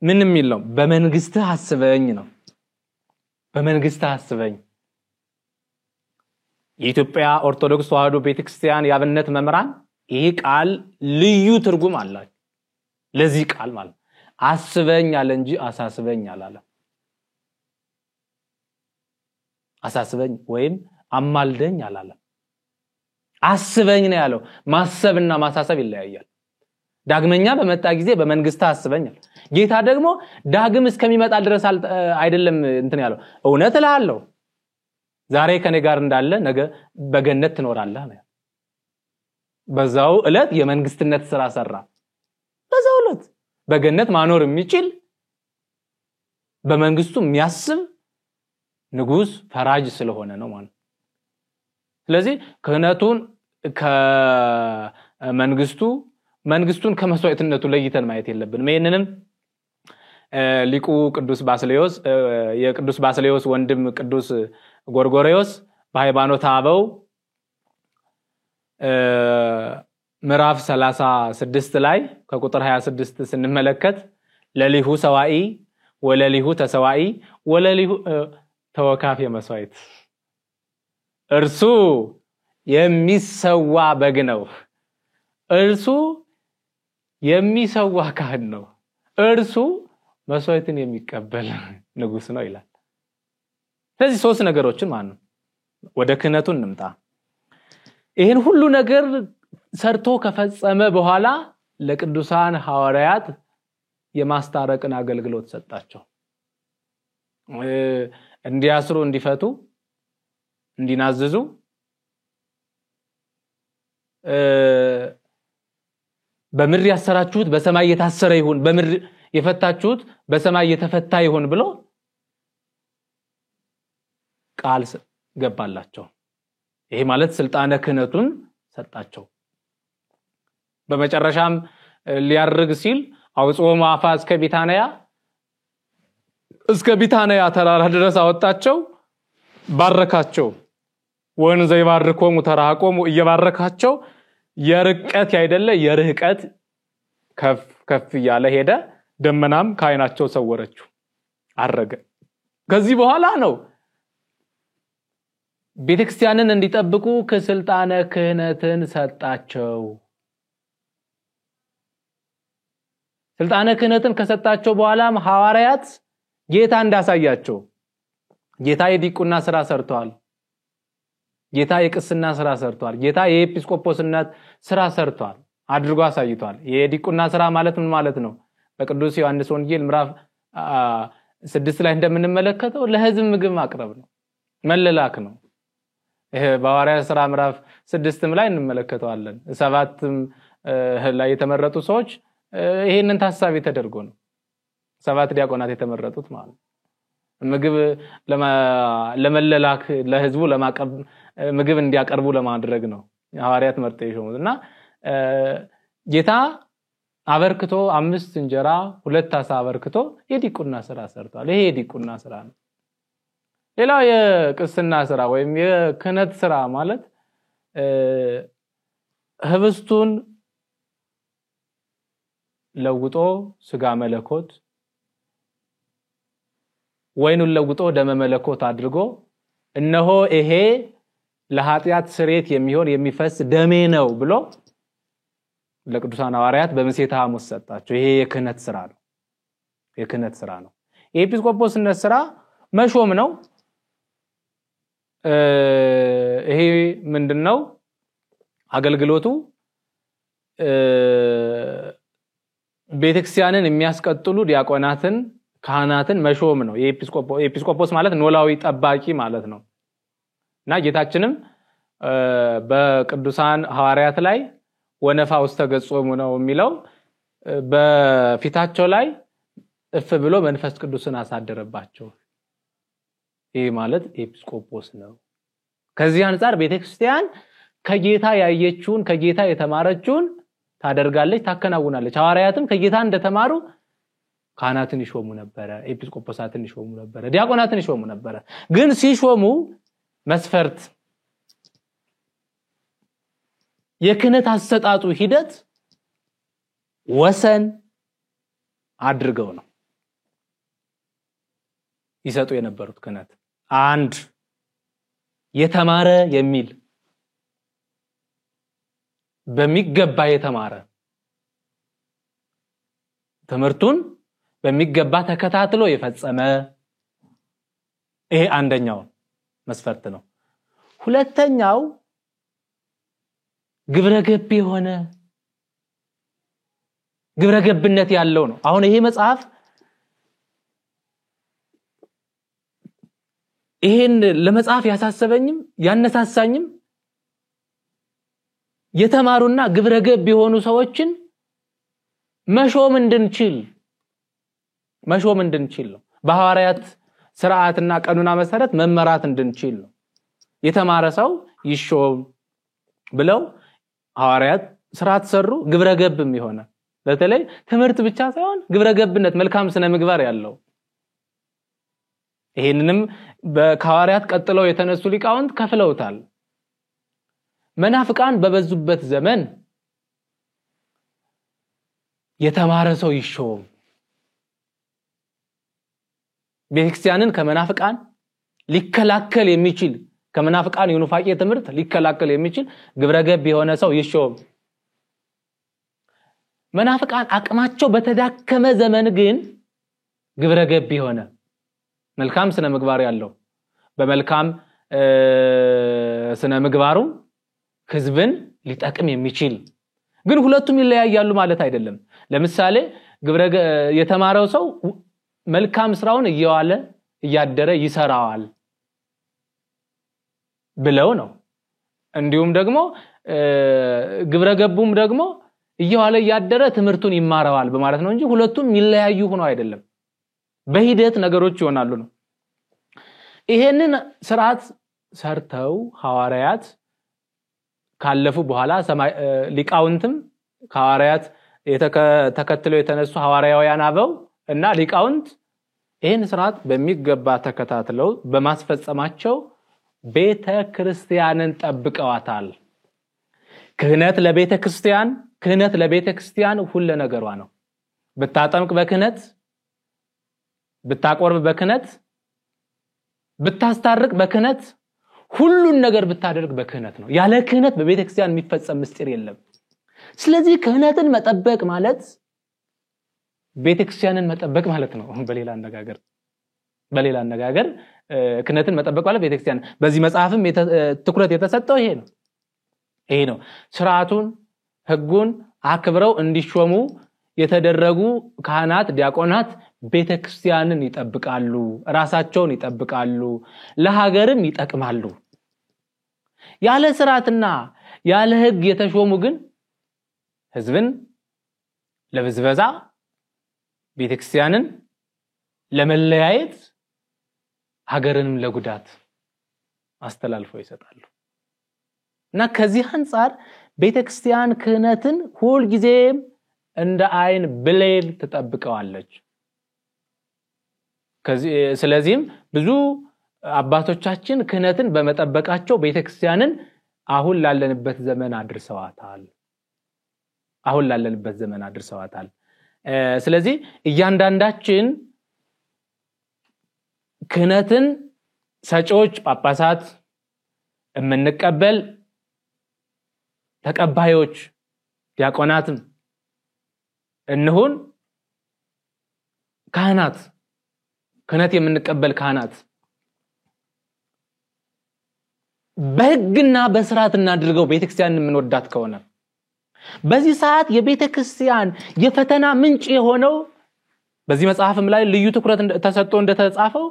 ምንም ይለው በመንግስትህ አስበኝ ነው በመንግስትህ አስበኝ የኢትዮጵያ ኦርቶዶክስ ተዋሕዶ ቤተክርስቲያን ያብነት መምራን ይሄ ቃል ልዩ ትርጉም አለው ለዚህ ቃል ማለት አስበኝ አለ እንጂ አሳስበኝ አላለም አሳስበኝ ወይም አማልደኝ አላለም አስበኝ ነው ያለው ማሰብና ማሳሰብ ይለያያል ዳግመኛ በመጣ ጊዜ በመንግስት አስበኝ ጌታ ደግሞ ዳግም እስከሚመጣ ድረስ አይደለም እንትን ያለው እውነት እልሃለሁ ዛሬ ከኔ ጋር እንዳለ ነገ በገነት ትኖራለህ ነው በዛው ዕለት የመንግስትነት ስራ ሰራ በዛው ዕለት በገነት ማኖር የሚችል በመንግስቱ የሚያስብ ንጉስ ፈራጅ ስለሆነ ነው ማለት ስለዚህ ክህነቱን መንግስቱን ከመስዋዕትነቱ ለይተን ማየት የለብንም ይሄንንም ሊቁ ቅዱስ ባስልዮስ የቅዱስ ባስልዮስ ወንድም ቅዱስ ጎርጎርዮስ በሃይማኖተ አበው ምዕራፍ 36 ላይ ከቁጥር 26 ስንመለከት ለሊሁ ሰዋኢ ወለሊሁ ተሰዋኢ ወለሊሁ ተወካፍ የመስዋዕት እርሱ የሚሰዋ በግ ነው እርሱ የሚሰዋ ካህን ነው እርሱ መስዋዕትን የሚቀበል ንጉስ ነው ይላል ስለዚህ 3 ነገሮችን ማለት ነው ወደ ክህነቱ እንምጣ ይሄን ሁሉ ነገር ሰርቶ ከፈጸመ በኋላ ለቅዱሳን ሐዋርያት የማስታረቅን አገልግሎት ሰጣቸው እንዲያስሩ እንዲፈቱ እንዲናዘዙ በምድር ያሰራችሁት በሰማይ የታሰረ ይሁን በምድር የፈታችሁት በሰማይ የተፈታ ይሁን ብሎ ቃል ገባላቸው ይሄ ማለት ስልጣነ ክህነቱን ሰጣቸው በመጨረሻም ሊያርግ ሲል አውጾ ማፋ እስከ ቢታንያ ተራራ ድረስ አወጣቸው ባረካቸው ወንዘ ይባርኮሙ ተራቆሙ እየባረካቸው የርቀት ያይደለ የርህቀት ከፍ ያለ ሄደ ደመናም ካይናቸው ሰወረችው አረገ ከዚህ በኋላ ነው ቤተክርስቲያንን እንዲጠብቁ ከስልጣነ ክህነትን ሰጣቸው ስልጣነ ክህነትን ከሰጣቸው በኋላም ሐዋርያት ጌታ እንዳሳያቸው ጌታ የዲቁና ስራ ሰርቷል ጌታ የቅስና ስራ ሰርቷል ጌታ የኤጲስቆጶስነት ስራ ሰርቷል አድርጎ አሳይቷል የዲቁና ስራ ማለት ምን ማለት ነው በቅዱስ ዮሐንስ ወንጌል ምዕራፍ 6 ላይ እንደምንመለከተው ለህዝብ ምግብ ማቅረብ ነው መለላክ ነው በሐዋርያት ስራ ምዕራፍ 6 ላይ እንመለከተዋለን 7 ላይ የተመረጡ ሰዎች ይሄንን ታሳቢ ተደርጎ ነው 7 ዲያቆናት የተመረጡት ማለት ምግብ ለመለላክ ለህዝቡ ለማቀብ ምግብ እንዲያቀርቡ ለማድረግ ነው ሐዋርያት መርጠው የሾሙትና ጌታ አበርክቶ 5 እንጀራ 2 ዓሣ አበርክቶ የዲቁና ስራ ሰርቷል ይሄ የዲቁና ስራ ነው ሌላው የቅስና ስራ ወይም የክህነት ስራ ማለት ህብስቱን ለውጦ ስጋ መለኮት ወይኑን ለውጦ ደመ መለኮት አድርጎ እነሆ ይሄ ለኃጢአት ስሬት የሚሆን የሚፈስ ደሜ ነው ብሎ ለቅዱሳን ሐዋርያት በምሴተ ሐሙስ ሰጣቸው ይሄ የክህነት ስራ ነው የክህነት ስራ ነው የኤጲስቆጶስነት ስራ መሾም ነው ይሄ ምንድነው አገልግሎቱ ቤተክርስቲያንን የሚያስቀጥሉ ዲያቆናትን ካህናትን መሾም ነው የኤጲስቆጶስ ማለት ኖላዊ ጠባቂ ማለት ነው እና ጌታችንም በቅዱሳን ሐዋርያት ላይ ወነፋ ውስጥ ተገጾሙ ነው የሚለው በፊታቸው ላይ እፍ ብሎ መንፈስ ቅዱስን አሳደረባቸው ይሄ ማለት ኤጲስቆጶስ ነው ከዚህ አንፃር ቤተክርስቲያን ከጌታ ያየችውን ከጌታ የተማረችውን ታደርጋለች ታከናውናለች ሐዋርያትም ከጌታ እንደተማሩ ካህናትን ይሾሙ ነበር ኤጲስቆጶሳትን ይሾሙ ነበር ዲያቆናትን ይሾሙ ነበር ግን ሲሾሙ መስፈርት የክህነት አሰጣጡ ሂደት ወሰን አድርገው ነው ይሰጡ የነበሩት ክህነት አንድ የተማረ የሚል በሚገባ የተማረ ትምህርቱን በሚገባ ተከታትሎ የፈጸመ ይሄ አንደኛው መስፈርት ነው ሁለተኛው ግብረገብ የሆነ ግብረገብነት ያለው ነው አሁን ይሄ መጽሐፍ ይሄን ለመጽሐፍ ያሳሰበኝም ያነሳሳኝም የተማሩና ግብረገብ የሆኑ ሰዎችን መሾም እንድንችል ነው በሐዋርያት ሥርዓትና ቀኑና መሰረት መመራት እንድንችል ነው የተማረ ሰው ይሾም ብለው ሐዋርያት ሥርዓት ሰሩ ግብረገብም ይሆነ በተለይ ትምህርት ብቻ ሳይሆን ግብረገብነት መልካም ስነ ምግባር ያለው ይሄንንም በሐዋርያት ቀጥለው የተነሱ ሊቃውንት ከፍለውታል መናፍቃን በበዙበት ዘመን የተማረ ሰው ይሾም ቤተክርስቲያንን ከመናፍቃን ሊከላከል የሚችል ከመናፍቃን የኑፋቄ ትምህርት ሊከላከል የሚችል ግብረገብ የሆነ ሰው ይሾም መናፍቃን አቅማቸው በተዳከመ ዘመን ግን ግብረገብ የሆነ መልካም ስነ ምግባር ያለው በመልካም ስነ ምግባሩ ህዝብን ሊጠቅም የሚችል ግን ሁለቱም ይለያያሉ ማለት አይደለም ለምሳሌ የተማረው ሰው መልካም ስራውን እየዋለ እያደረ ይሰራዋል ብለው ነው እንዲሁም ደግሞ ግብረ ገቡም ደግሞ እየዋለ እያደረ ትምህርቱን ይማራዋል በማለት ነው እንጂ ሁለቱም ይለያዩ ሆኖ አይደለም በሂደት ነገሮች ይሆናሉ ነው ይሄንን ስርዓት ሰርተው ሐዋርያት ካለፉ በኋላ ሊቃውንትም ሐዋርያት ተከትለው የተነሱ ሐዋርያውያን አበው እና ሊቃውንት ይሄን ስርዓት በሚገባ ተከታትለው በማስፈጸማቸው ቤተክርስቲያንን ጠብቀዋታል ክህነት ለቤተክርስቲያን ሁሉ ነገሯ ነው ብታጠምቅ በክህነት ብታቆርብ በክህነት ብታስታርቅ በክህነት ሁሉን ነገር ብታደርግ በክህነት ነው ያለ ክህነት በቤተክርስቲያን የሚፈጸም ምስጢር የለም ስለዚህ ክህነትን መጠበቅ ማለት ቤተክርስቲያንን መጠበቅ ማለት ነው በሌላ አነጋገር ክህነትን መጠበቅ ማለት ቤተክርስቲያን በዚህ መጽሐፍም ትኩረት የተሰጠው ይሄ ነው ስርዓቱን ህጉን አክብረው እንዲሾሙ የተደረጉ ካህናት ዲያቆናት ቤተክርስቲያንን ይጠብቃሉ ራሳቸውን ይጠብቃሉ ለሀገርም ይጠቅማሉ ያለ ስርዓትና ያለ ህግ የተሾሙ ግን ህዝብን ለብዝበዛ ቤተክርስቲያንን ለመለያየት ሀገርንም ለጉዳት አስተላልፈው ይሰጣሉ እና ከዚህ አንፃር ቤተክርስቲያን ክህነትን ሁሉ ጊዜም እንደ አይን ብሌል ተጠብቀዋለች ስለዚህም ብዙ አባቶቻችን ክህነትን በመጠበቃቸው ቤተክርስቲያንን አሁን ላለንበት ዘመን አድርሰዋታል ስለዚህ እያንዳንዳችን ክህነትን ሰጪዎች ጳጳሳት እምንቀበል ተቀባዮች ዲያቆናትም እንሁን ካህናት ክህነት የምንቀበል ካህናት በህግና በስርዓት እናድርገው ቤተክርስቲያንን የምንወዳት ከሆነ በዚህ ሰዓት የቤተክርስቲያን የፈተና ምንጭ የሆነው በዚህ መጽሐፍም ላይ ልዩ ትኩረት ተሰጥቶ እንደተጻፈው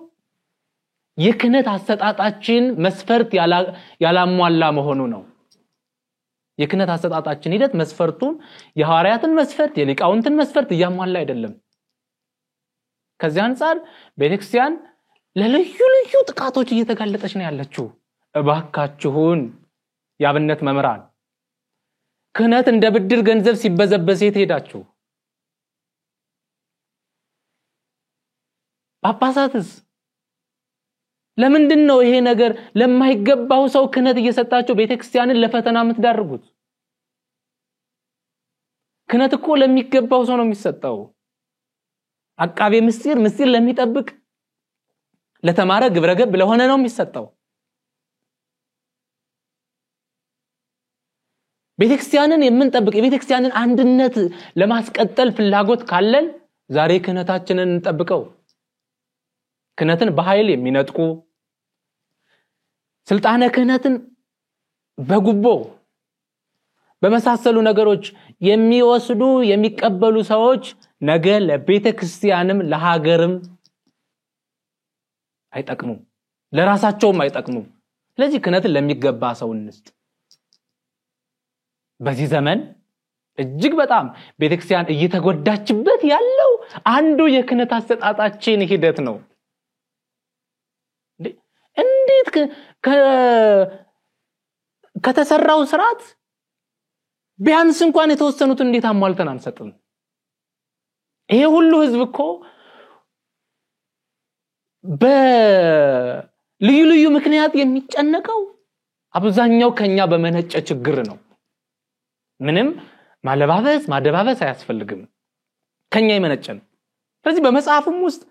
የክህነት አሰጣጣችን መስፈርት ያላሟላ መሆኑ ነው የክህነት አሰጣጣችን ሂደት መስፈርቱን የሐዋርያትን መስፈርት የሊቃውንትን መስፈርት ያሟላ አይደለም ከዚህ አንፃር ቤተክርስቲያን ለልዩ ጥቃቶች እየተጋለጠች ነው ያለችው እባካችሁን ያብነት መምራን ክህነት እንደ ብድር ገንዘብ ሲበዘበዝ ሄዳችሁ ጳጳሳትስ ለምንድነው ይሄ ነገር ለማይገባው ሰው ክህነት እየሰጣችሁ ቤተክርስቲያንን ለፈተና የምትዳርጉት ክህነት እኮ ለሚገባው ሰው ነው የሚሰጠው አቃቤ ምስጢር ለሚጠብቅ ለተማረ ግብረገብ ለሆነ ነው የሚሰጠው ቤተክርስቲያንን የምንጠብቅ የቤተክርስቲያንን አንድነት ለማስቀጠል ፍላጎት ካለን ዛሬ ክህነታችንን እንጠብቀው ክህነትን በኃይል የሚነጥቁ ስልጣነ ክህነትን በጉቦ በመሳሰሉ ነገሮች የሚወስዱ የሚቀበሉ ሰዎች ነገ ለቤተክርስቲያንም ለሀገርም አይጠቅሙም ለራሳቸውም አይጠቅሙም ስለዚህ ክህነትን ለሚገባ ሰው እንስጥ በዚህ ዘመን እጅግ በጣም ቤተክርስቲያን እየተጎዳችበት ያለው አንዱ የክህነት አሰጣጣችን ሂደት ነው እንዴት ከተሰራው ስርዓት ቢያንስ እንኳን የተወሰኑት እንዴት አሟልተን አንሰጥም ይሄ ሁሉ ህዝብ እኮ በልዩ ምክንያት የሚጨነቀው አብዛኛው ከኛ በመነጨ ችግር ነው ምንም ማደባበስ አያስፈልግም ከኛ ይመነጨን ስለዚህ በመጽሐፍም ውስጥ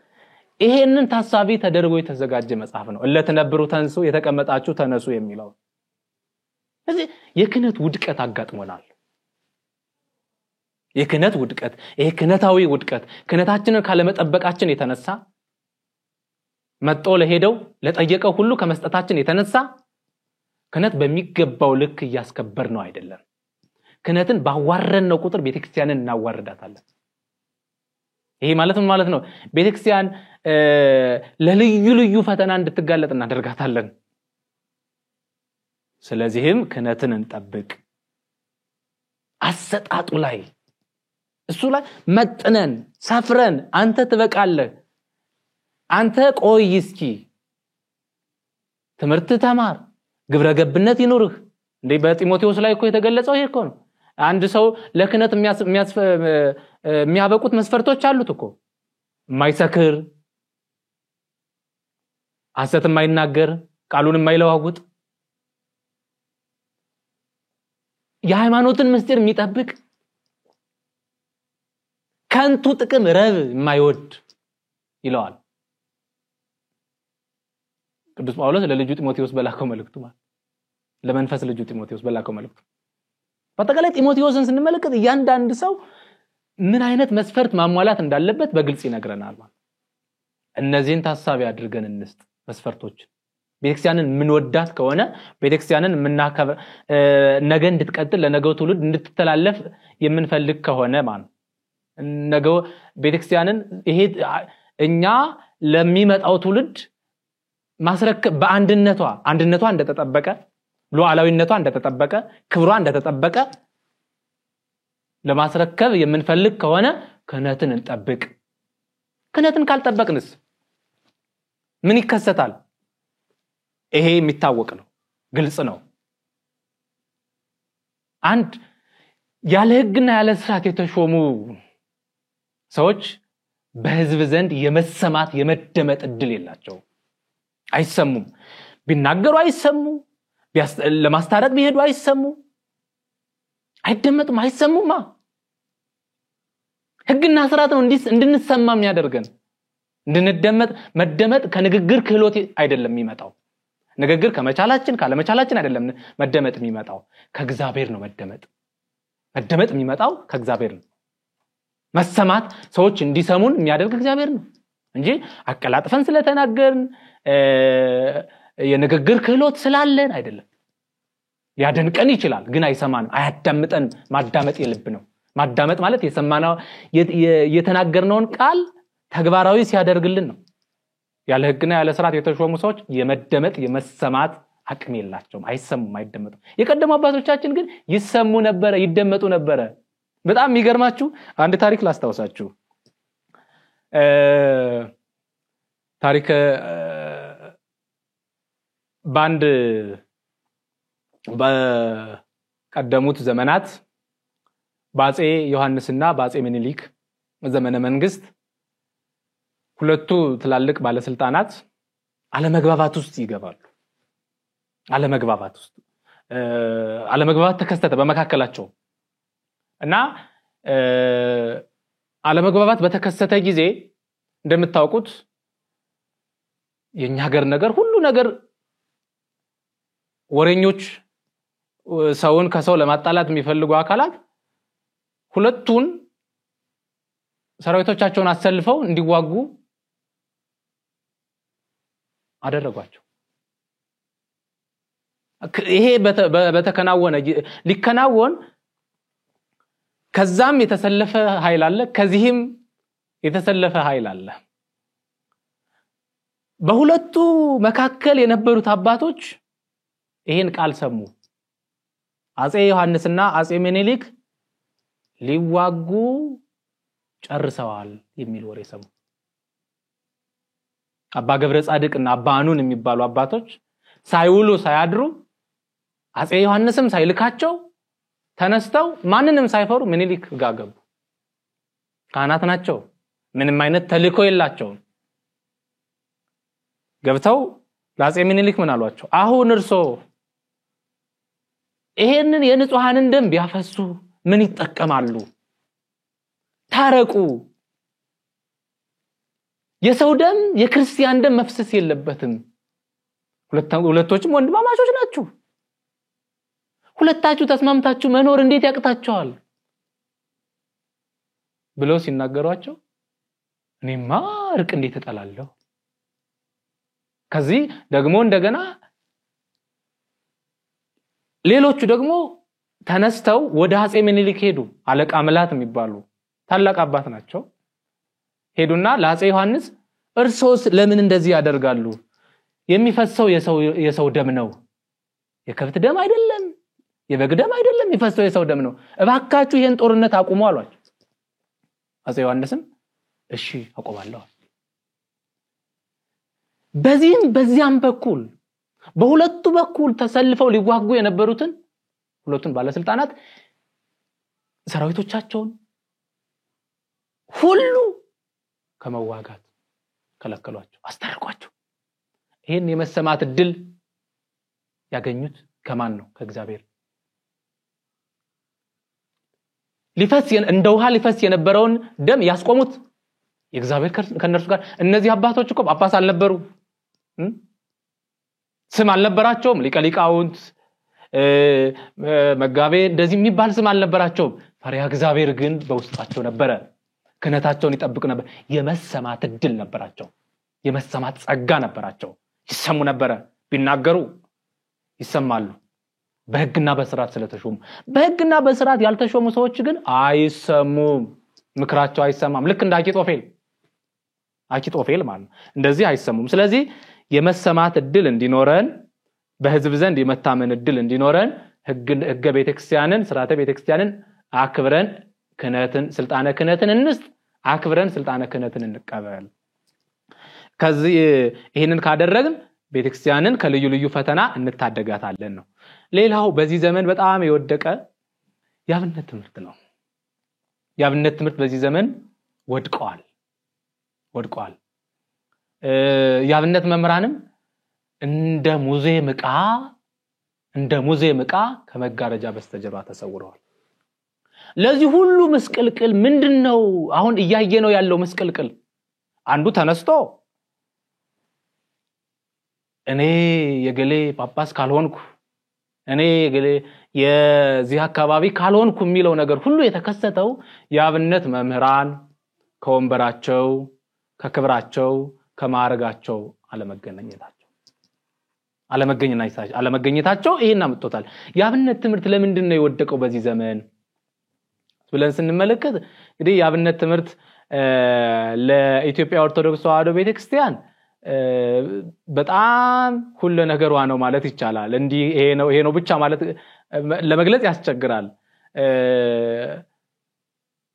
ይሄንን ታሳቢ ተደርጎ የተዘጋጀ መጽሐፍ ነው እለተነብሩ ተንሱ የተቀመጣችሁ ተነሱ የሚለው ስለዚህ የክህነት ውድቀት አጋጥሞናል የክህነት ውድቀት ይሄ ክህነታዊ ውድቀት ክህነታችንን ካለመጠበቃችን የተነሳ መጥቶ ለሄደው ለጠየቀው ሁሉ ከመስጠታችን የተነሳ ክህነት በሚገባው ልክ ያስከበር ነው አይደለም ክህነትን ባዋረን ነው ቁጥር ቤተክርስቲያንን እናዋርዳታለን ይሄ ማለት ነው ቤተክርስቲያን ለልዩ ልዩ ፈተና እንድትጋለጥ እናደርጋታለን። ስለዚህም ክህነትን እንጠብቅ። አሰጣጡ ላይ እሱ ላይ መጥነን ሰፍረን አንተ ትበቃለህ፣ አንተ ቆይ እስኪ ትምህርት ተማር፣ ግብረ ገብነት ይኖርህ። እንዴ በጢሞቴዎስ ላይ እኮ የተገለጸው ይሄ እኮ ነው። አንድ ሰው ለክህነት የሚያበቁት መስፈርቶች አሉት እኮ። የማይሰክር፣ ሐሰት የማይናገር፣ ቃሉን የማይለዋውጥ፣ የሃይማኖትን ምስጢር የሚጠብቅ፣ ከንቱ ጥቅም ረብ የማይወድ ይለዋል ቅዱስ ጳውሎስ ለልጁ ጢሞቴዎስ በላከው መልእክቱ ማለት ለመንፈስ ልጁ ጢሞቴዎስ በላከው መልእክቱ። በአጠቃላይ ጢሞቴዎስን ስንመለከት እያንዳንዱ ሰው ምን አይነት መስፈርት ማሟላት እንዳለበት በግልጽ ይነግረናል ማለት። እነዚህን ታሳቢ አድርገን እንስጥ መስፈርቶች። ቤተክርስቲያንን ምንወዳት ከሆነ ቤተክርስቲያንን ምናከብር ነገ እንድትቀጥል ለነገው ትውልድ እንድትተላለፍ የምንፈልግ ከሆነ ማለት ነገው ቤተክርስቲያንን ይሄ እኛ ለሚመጣው ትውልድ ማስረከብ በአንድነቷ እንደተጠበቀ፣ ሉዓላዊነቷ እንደተጠበቀ፣ ክብሯ እንደተጠበቀ ለማስረከብ የምንፈልግ ከሆነ ክህነትን እንጠብቅ። ክህነትን ካልጠበቅንስ ምን ይከሰታል? ይሄ የሚታወቅ ነው፣ ግልጽ ነው። አንድ ያለ ሕግና ያለ ስርዓት የተሾሙ ሰዎች በህዝብ ዘንድ የመሰማት የመደመጥ እድል የላቸው። አይሰሙም። ቢናገሩ አይሰሙ፣ ለማስታረቅ ቢሄዱ አይሰሙ፣ አይደመጡም፣ አይሰሙማ። ሕግና ስርዓት ነው እንድንሰማ የሚያደርገን። እንድንደመጥ መደመጥ ከንግግር ክህሎት አይደለም የሚመጣው። ንግግር ከመቻላችን ካለመቻላችን አይደለም መደመጥ የሚመጣው፣ ከእግዚአብሔር ነው መደመጥ የሚመጣው ከእግዚአብሔር ነው። መሰማት ሰዎች እንዲሰሙን የሚያደርግ እግዚአብሔር ነው እንጂ አቀላጥፈን ስለተናገርን የንግግር ክህሎት ስላለን አይደለም። ያደንቀን ይችላል ግን አይሰማንም፣ አያዳምጠን። ማዳመጥ የልብ ነው። ማዳመጥ ማለት የሰማናው የተናገርነውን ቃል ተግባራዊ ሲያደርግልን ነው። ያለ ሕግና ያለ ስርዓት የተሾሙ ሰዎች የመደመጥ የመሰማት አቅም የላቸውም፣ አይሰሙም፣ አይደመጡም። የቀደሙ አባቶቻችን ግን ይሰሙ ነበር፣ ይደመጡ ነበር። በጣም የሚገርማችሁ አንድ ታሪክ ላስታውሳችሁ። ታሪክ ባንድ በቀደሙት ዘመናት በአፄ ዮሐንስና በአፄ ምኒልክ ዘመነ መንግስት ሁለቱ ትላልቅ ባለስልጣናት አለመግባባት ውስጥ ይገባሉ። አለመግባባት ተከሰተ በመካከላቸው እና አለመግባባት በተከሰተ ጊዜ እንደምታውቁት የኛ ሀገር ነገር ሁሉ ነገር ወሬኞች፣ ሰውን ከሰው ለማጣላት የሚፈልጉ አካላት ሁለቱን ሰራዊቶቻቸውን አሰልፈው እንዲዋጉ አደረጓቸው። ይሄ በተከናወነ ሊከናወን ከዛም የተሰለፈ ኃይል አለ፣ ከዚህም የተሰለፈ ኃይል አለ። በሁለቱ መካከል የነበሩት አባቶች ይሄን ቃል ሰሙ። አፄ ዮሐንስና አፄ ምኒልክ ሊዋጉ ጨርሰዋል የሚል ወሬ ሰሙ። አባ ገብረ ጻድቅና አባ አኑን የሚባሉ አባቶች ሳይውሉ ሳያድሩ አፄ ዮሐንስም ሳይልካቸው ተነስተው ማንንም ሳይፈሩ ምኒልክ ጋር ገቡ። ካህናት ናቸው፣ ምንም አይነት ተልእኮ የላቸውም። ገብተው ለአፄ ምኒልክ ምን አሏቸው? አሁን እርሶ ይሄንን የንጹሃንን ደም ቢያፈሱ ምን ይጠቀማሉ? ታረቁ። የሰው ደም የክርስቲያን ደም መፍሰስ የለበትም። ሁለቶችም ወንድማማቾች ናችሁ። ሁለታችሁ ተስማምታችሁ መኖር እንዴት ያቅታችኋል ብለው ሲናገሯቸው እኔማ እርቅ እንዴት እጠላለሁ። ከዚህ ደግሞ እንደገና ሌሎቹ ደግሞ ተነስተው ወደ አፄ ምኒልክ ሄዱ። አለቃ ምላት የሚባሉ ታላቅ አባት ናቸው። ሄዱና ለአፄ ዮሐንስ እርሶስ ለምን እንደዚህ ያደርጋሉ? የሚፈሰው የሰው ደም ነው፣ የከብት ደም አይደለም፣ የበግ ደም አይደለም፣ የሚፈሰው የሰው ደም ነው። እባካችሁ ይሄን ጦርነት አቁሙ አሏቸው። አፄ ዮሐንስም እሺ አቆማለሁ። በዚያም በኩል በሁለቱ በኩል ተሰልፈው ሊዋጉ የነበሩትን ሁለቱን ባለስልጣናት ሰራዊቶቻቸውን ሁሉ ከመዋጋት ከለከሏቸው፣ አስታረቋቸው። ይሄን የመሰማት ድል ያገኙት ከማን ነው? ከእግዚአብሔር። እንደ ውሃ ሊፈስ የነበረውን ደም ያስቆሙት የእግዚአብሔር ከነርሱ ጋር። እነዚህ አባቶች እኮ ጳጳስ አልነበሩ፣ ስም አልነበራቸውም። ሊቀ ሊቃውንት መጋቤ እንደዚህ የሚባል ስም አልነበራቸውም። ፈሪሃ እግዚአብሔር ግን በውስጣቸው ነበረ። ክህነታቸውን ይጠብቁ ነበር። የመሰማት ድል ነበራቸው። የመሰማት ጸጋ ነበራቸው። ይሰሙ ነበረ። ቢናገሩ ይሰማሉ። በሕግና በስርዓት ስለተሾሙ። በሕግና በስርዓት ያልተሾሙ ሰዎች ግን አይሰሙም። ምክራቸው አይሰማም። ልክ እንደ አኪጦፌል ማለት እንደዚህ አይሰሙም። ስለዚህ የመሰማት ድል እንዲኖረን፣ በህዝብ ዘንድ የመታመን ድል እንዲኖረን ሕገ ቤተክርስቲያንን፣ ስርዓተ ቤተክርስቲያንን አክብረን ስልጣነ ክህነትን እንስጥ፣ አክብረን ስልጣነ ክህነትን እንቀበል። ከዚህ ይሄንን ካደረግን ቤተክርስቲያንን ከልዩ ልዩ ፈተና እንታደጋታለን ነው። ሌላው በዚህ ዘመን በጣም የወደቀ የአብነት ትምህርት ነው። የአብነት ትምህርት በዚህ ዘመን ወድቀዋል። የአብነት መምህራንም እንደ ሙዚየም ዕቃ ከመጋረጃ በስተጀርባ ተሰውረዋል። ለዚህ ሁሉ ምስቅልቅል ምንድነው? አሁን እያየነው ያለው ምስቅልቅል አንዱ ተነስቶ እኔ የገሌ ጳጳስ ካልሆንኩ፣ እኔ የገሌ የዚህ አካባቢ ካልሆንኩ የሚለው ነገር ሁሉ የተከሰተው የአብነት መምህራን ከወንበራቸው፣ ከክብራቸው፣ ከማዕረጋቸው አለመገኘታቸው ይሄን አምጥቶታል። የአብነት ትምህርት ለምንድን ነው የወደቀው በዚህ ዘመን ብለን ስንመለከት እንግዲህ የአብነት ትምህርት ለኢትዮጵያ ኦርቶዶክስ ተዋሕዶ ቤተክርስቲያን በጣም ሁሉ ነገሯ ነው ማለት ይቻላል። እንዲህ ይሄ ነው ብቻ ማለት ለመግለጽ ያስቸግራል።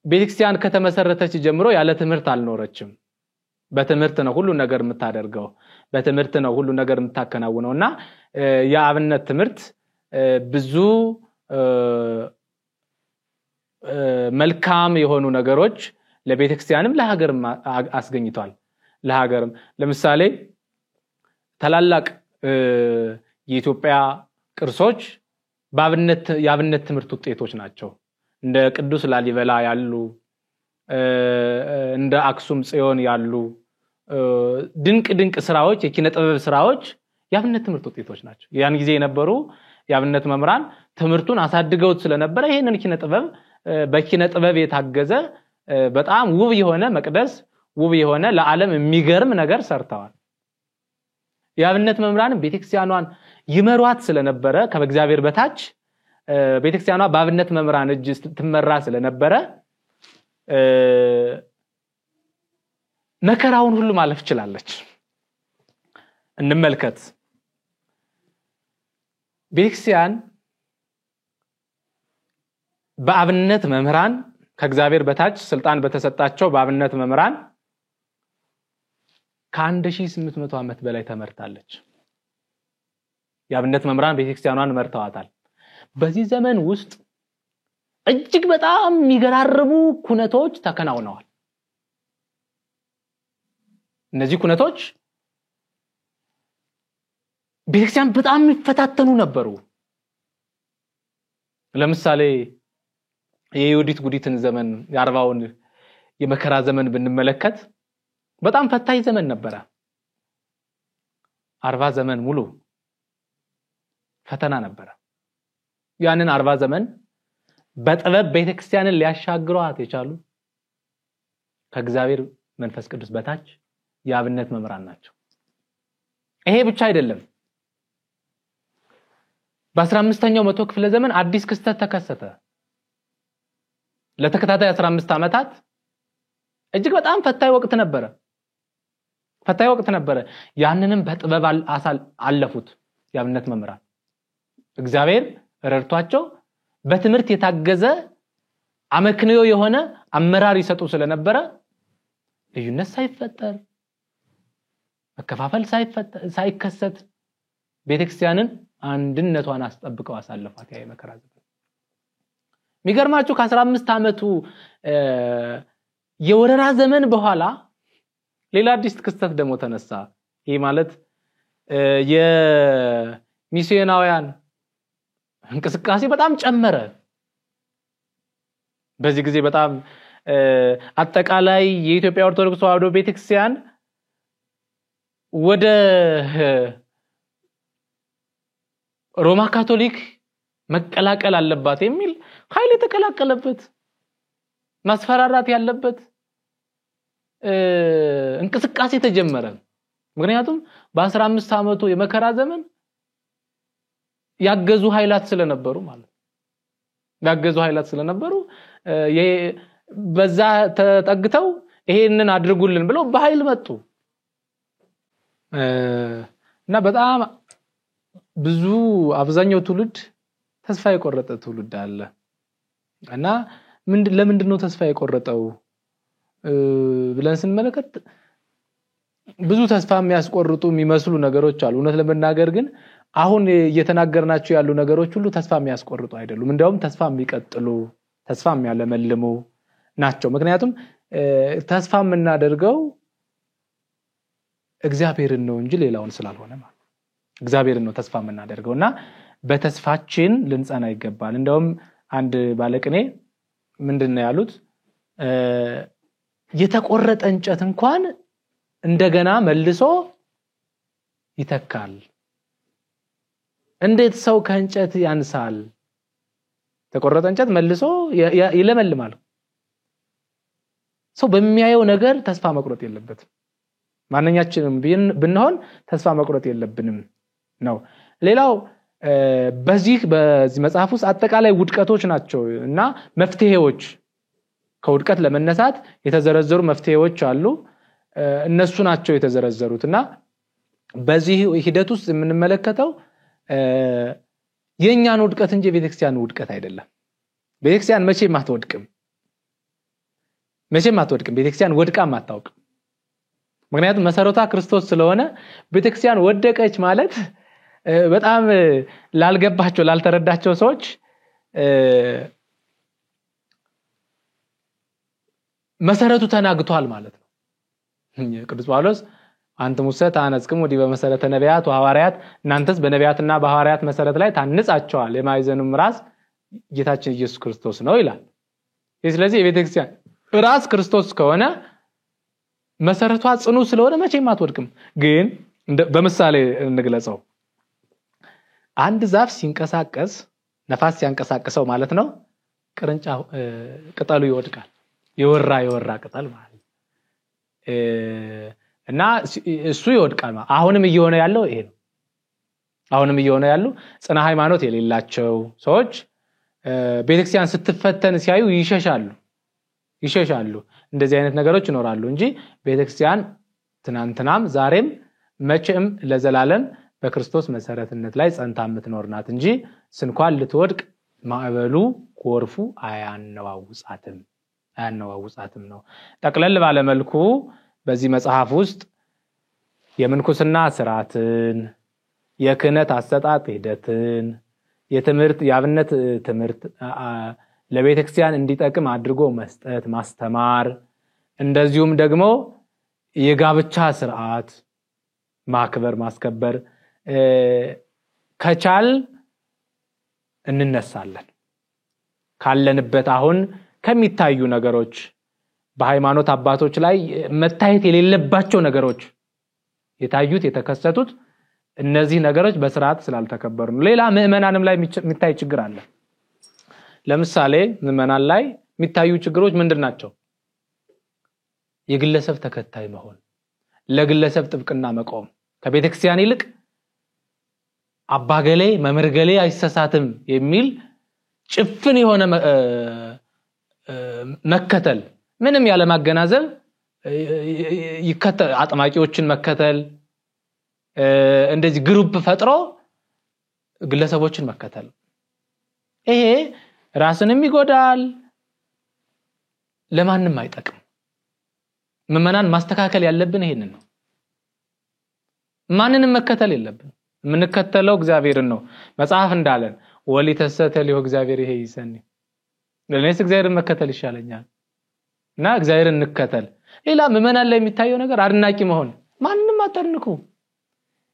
ቤተክርስቲያን ከተመሰረተች ጀምሮ ያለ ትምህርት አልኖረችም። በትምህርት ነው ሁሉ ነገር የምታደርገው፣ በትምህርት ነው ሁሉ ነገር የምታከናውነውና የአብነት ትምህርት ብዙ መልካም የሆኑ ነገሮች ለቤተክርስቲያንም ለሀገርም አስገኝቷል። ለሀገርም ለምሳሌ ታላላቅ የኢትዮጵያ ቅርሶች የአብነት ትምህርት ውጤቶች ናቸው። እንደ ቅዱስ ላሊበላ ያሉ፣ እንደ አክሱም ጽዮን ያሉ ድንቅ ስራዎች፣ የኪነ ጥበብ ስራዎች የአብነት ትምህርት ውጤቶች ናቸው። ያን ጊዜ የነበሩ የአብነት መምህራን ትምህርቱን አሳድገውት ስለነበረ ይሄንን ኪነ ጥበብ በኪነ ጥበብ የታገዘ በጣም ውብ የሆነ መቅደስ፣ ውብ የሆነ ለዓለም የሚገርም ነገር ሰርተዋል። የአብነት መምህራን ቤተክርስቲያኗን ይመሯት ስለነበረ ከእግዚአብሔር በታች ቤተክርስቲያኗ በአብነት መምህራን እጅ ትመራ ስለነበረ መከራውን ሁሉ ማለፍ ችላለች። እንመልከት። ቤተክርስቲያን በአብነት መምህራን ከእግዚአብሔር በታች ስልጣን በተሰጣቸው በአብነት መምህራን ከ1800 ዓመት በላይ ተመርታለች። የአብነት መምህራን ቤተክርስቲያኗን መርተዋታል። በዚህ ዘመን ውስጥ እጅግ በጣም የሚገራርሙ ኩነቶች ተከናውነዋል። እነዚህ ኩነቶች ቤተክርስቲያን በጣም የሚፈታተኑ ነበሩ። ለምሳሌ የዩዲት ጉዲትን ዘመን የ40ውን የመከራ ዘመን ብንመለከት በጣም ፈታኝ ዘመን ነበረ። 40 ዘመን ሙሉ ፈተና ነበረ። ያንን 40 ዘመን በጥበብ ቤተክርስቲያንን ሊያሻግሯት የቻሉ ከእግዚአብሔር መንፈስ ቅዱስ በታች የአብነት መምህራን ናቸው። ይሄ ብቻ አይደለም። በ15ኛው መቶ ክፍለ ዘመን አዲስ ክስተት ተከሰተ። ለተከታታይ 15 ዓመታት እጅግ በጣም ፈታኝ ወቅት ነበረ ያንንም በጥበብ አለፉት ያብነት መምራን እግዚአብሔር ረድቷቸው በትምህርት የታገዘ አመክንዮ የሆነ አመራር ይሰጡ ስለነበረ ልዩነት ሳይፈጠር መከፋፈል ሳይከሰት ቤተክርስቲያንን አንድነቷን አስጠብቀው አሳለፋት ያ የመከራ ዘመን የሚገርማችሁ ከ15 አመቱ የወረራ ዘመን በኋላ ሌላ አዲስ ክስተት ደግሞ ተነሳ ይሄ ማለት የሚስዮናውያን እንቅስቃሴ በጣም ጨመረ በዚህ ጊዜ በጣም አጠቃላይ የኢትዮጵያ ኦርቶዶክስ ተዋሕዶ ቤተክርስቲያን ወደ ሮማ ካቶሊክ መቀላቀል አለባት የሚል ኃይል የተቀላቀለበት ማስፈራራት ያለበት እንቅስቃሴ ተጀመረ ምክንያቱም በ15 አመቱ የመከራ ዘመን ያገዙ ኃይላት ስለነበሩ በዛ ተጠግተው ይሄንን አድርጉልን ብለው በኃይል መጡ እና በጣም ብዙ አብዛኛው ትውልድ ተስፋ የቆረጠ ትውልድ አለ እና ለምንድነው ተስፋ የቆረጠው ብለን ስንመለከት ብዙ ተስፋ የሚያስቆርጡ የሚመስሉ ነገሮች አሉ እውነት ለመናገር ግን አሁን እየተናገርናቸው ያሉ ነገሮች ሁሉ ተስፋ የሚያስቆርጡ አይደሉም እንደውም ተስፋ የሚቀጥሉ ተስፋ የሚያለመልሙ ናቸው ምክንያቱም ተስፋ የምናደርገው እግዚአብሔርን ነው እንጂ ሌላውን ስላልሆነ ማለት እግዚአብሔርን ነው ተስፋ የምናደርገውና በተስፋችን ልንጸና ይገባል እንደውም አንድ ባለቅኔ ምንድነው ያሉት የተቆረጠ እንጨት እንኳን እንደገና መልሶ ይተካል እንዴት ሰው ከእንጨት ያንሳል ተቆረጠ እንጨት መልሶ ይለመልማል ሰው በሚያየው ነገር ተስፋ መቁረጥ የለበትም ማንኛችንም ብንሆን ተስፋ መቁረጥ የለብንም ነው ሌላው በዚህ መጽሐፍ ውስጥ አጠቃላይ ውድቀቶች ናቸው እና መፍትሄዎች ከውድቀት ለመነሳት የተዘረዘሩ መፍትሄዎች አሉ እነሱ ናቸው የተዘረዘሩትና በዚህ ሂደት ውስጥ የምንመለከተው የኛን ውድቀት እንጂ ቤተክርስቲያን ውድቀት አይደለም ቤተክርስቲያን መቼም አትወድቅም ቤተክርስቲያን ወድቃም አታውቅም ምክንያቱም መሰረቷ ክርስቶስ ስለሆነ ቤተክርስቲያን ወደቀች ማለት በጣም ላልገባቸው ላልተረዳቸው ሰዎች መሰረቱ ተናግቷል ማለት ነው ቅዱስ ጳውሎስ አንተ ሙሴ ታነጽክም ወዲ በመሰረተ ነቢያት ወሐዋርያት እናንተስ በነቢያትና በሐዋርያት መሰረት ላይ ታንጻቸዋል የማይዘኑም ራስ ጌታችን ኢየሱስ ክርስቶስ ነው ይላል ስለዚህ የቤተክርስቲያን ራስ ክርስቶስ ከሆነ መሰረቷ ጽኑ ስለሆነ መቼም አትወድቅም ግን በመሳሌ እንግለጸው አንድ ዛፍ ሲንቀሳቀስ ነፋስ ሲያንቀሳቀሰው ማለት ነው ቅርንጫው ቅጠሉ ይወድቃል የወራ ቅጠል ማለት እና እሱ ይወድቃል አሁንም እየሆነ ያለው ይሄ ነው አሁንም እየሆነ ያለው ጽና ሃይማኖት የሌላቸው ሰዎች ቤተክርስቲያን ስትፈተን ሲያዩ ይሸሻሉ እንደዚህ አይነት ነገሮች ይኖራሉ እንጂ ቤተክርስቲያን ትናንትናም ዛሬም መቼም ለዘላለም በክርስቶስ መሰረትነት ላይ ጸንታ የምትኖር ናት እንጂ ስንኳን ልትወድቅ ማዕበሉ ጎርፉ አያነዋውጻትም ነው ጠቅለል ባለ መልኩ በዚህ መጽሐፍ ውስጥ የምንኩስና ስርዓትን የክህነት አሰጣጥ ሂደትን የአብነት ትምህርት ለቤተክርስቲያን እንዲጠቅም አድርጎ መስጠት ማስተማር እንደዚሁም ደግሞ የጋብቻ ስርዓት ማክበር ማስከበር ከቻል እንነሳለን ካለንበት አሁን ከሚታዩ ነገሮች በሃይማኖት አባቶች ላይ መታየት የሌለባቸው ነገሮች የታዩት የተከሰቱት እነዚህ ነገሮች በስርዓት ስላልተከበሩ ሌላ ምእመናንም ላይ የሚታይ ችግር አለ ለምሳሌ ምእመናን ላይ የሚታዩ ችግሮች ምንድናቸው የግለሰብ ተከታይ መሆን ለግለሰብ ጥብቅና መቆም ከቤተክርስቲያን ይልቅ አባገሌ መመርገሌ አይሰሳትም የሚል ጭፍን የሆነ መከተል ምንም ያለ ማገናዘብ ይከተል አጥማቂዎችን መከተል እንደዚህ ግሩፕ ፈጥሮ ግለሰቦችን መከተል ይሄ ራስንም ይጎዳል ለማንንም አይጠቅም ምመናን ማስተካከል ያለብን ይሄንን ነው ማንንም መከተል የለብን ምንከተለው እግዚአብሔርን ነው መጽሐፍ እንዳለን ወሊተሰተልዮ እግዚአብሔር ይሄ ይሰኒ ለኔስ እግዚአብሔርን መከተል ይሻለኛል እና እግዚአብሔርን እንከተል ሌላ ምመናን ላይ የሚታየው ነገር አድናቂ መሆን ማንንም አጠርንኩ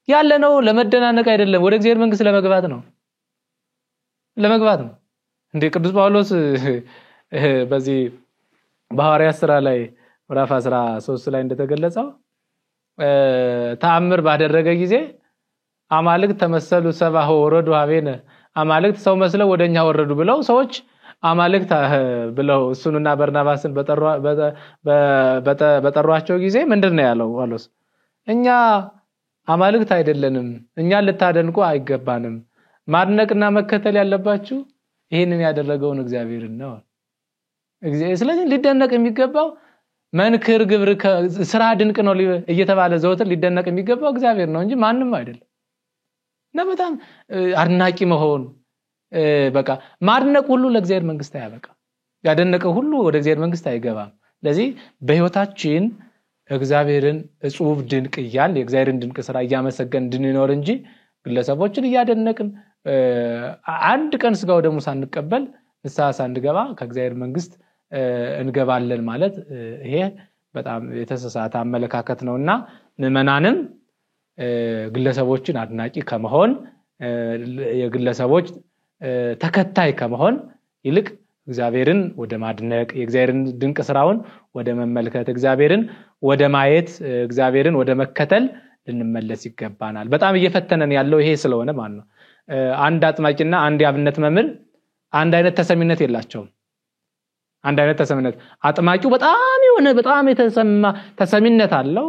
ያለ ነው ለመደናነቅ አይደለም ወደ እግዚአብሔር መንግስት ለመግባት ነው እንደ ቅዱስ ጳውሎስ በዚህ በሐዋርያት ሥራ ላይ ምዕራፍ 13 ላይ እንደተገለጸው ተአምር ባደረገ ጊዜ አማልክት ተመሰሉ ሰባሁ ወረዱ አቤነ አማልክት ሰው መስለው ወደኛ ወረዱ ብለው ሰዎች አማልክት ብለው እሱንና በርናባስን በጠሯቸው ጊዜ ምንድነው ያለው ጳውሎስ እኛ አማልክት አይደለንም እኛ ልታደንቁ አይገባንም ማድነቅና መከተል ያለባችሁ ይሄንን ያደረገውን እግዚአብሔርን ነው ስለዚህ ሊደነቅ የሚገባው መንክር ግብር ስራ ድንቅ ነው እየተባለ ዘወትር ሊደነቅ የሚገባው እግዚአብሔር ነው እንጂ ማንንም አይደለም እና በጣም አድናቂ መሆን በቃ ማድነቅ ሁሉ ለእግዚአብሔር መንግስት አያበቃ ያደነቀ ሁሉ ወደ እግዚአብሔር መንግስት አይገባም ስለዚህ በህይወታችን እግዚአብሔርን እጹብ ድንቅ ይያል የእግዚአብሔርን ድንቅ ስራ ያመሰገን እንድንኖር እንጂ ግለሰቦችን ያደነቅን አንድ ቀን ስጋው ደሙ ሳንቀበል ንስሐ ሳንገባ ከእግዚአብሔር መንግስት እንገባለን ማለት ይሄ በጣም የተሳሳተ አመለካከት ነውና ምዕመናንም ግለሰቦችን አድናቂ ከመሆን የግለሰቦች ተከታይ ከመሆን ይልቅ እግዚአብሔርን ወደ ማድነቅ የእግዚአብሔርን ድንቅ ስራውን ወደ መመልከት እግዚአብሔርን ወደ ማየት እግዚአብሔርን ወደ መከተል ልንመለስ ይገባናል በጣም እየፈተነን ያለው ይሄ ስለሆነ ማለት ነው አንድ አጥማቂና አንድ ያብነት መምህር አንድ አይነት ተሰሚነት የላቸውም አንድ አይነት ተሰሚነት አጥማቂው በጣም የተሰማ ተሰሚነት አለው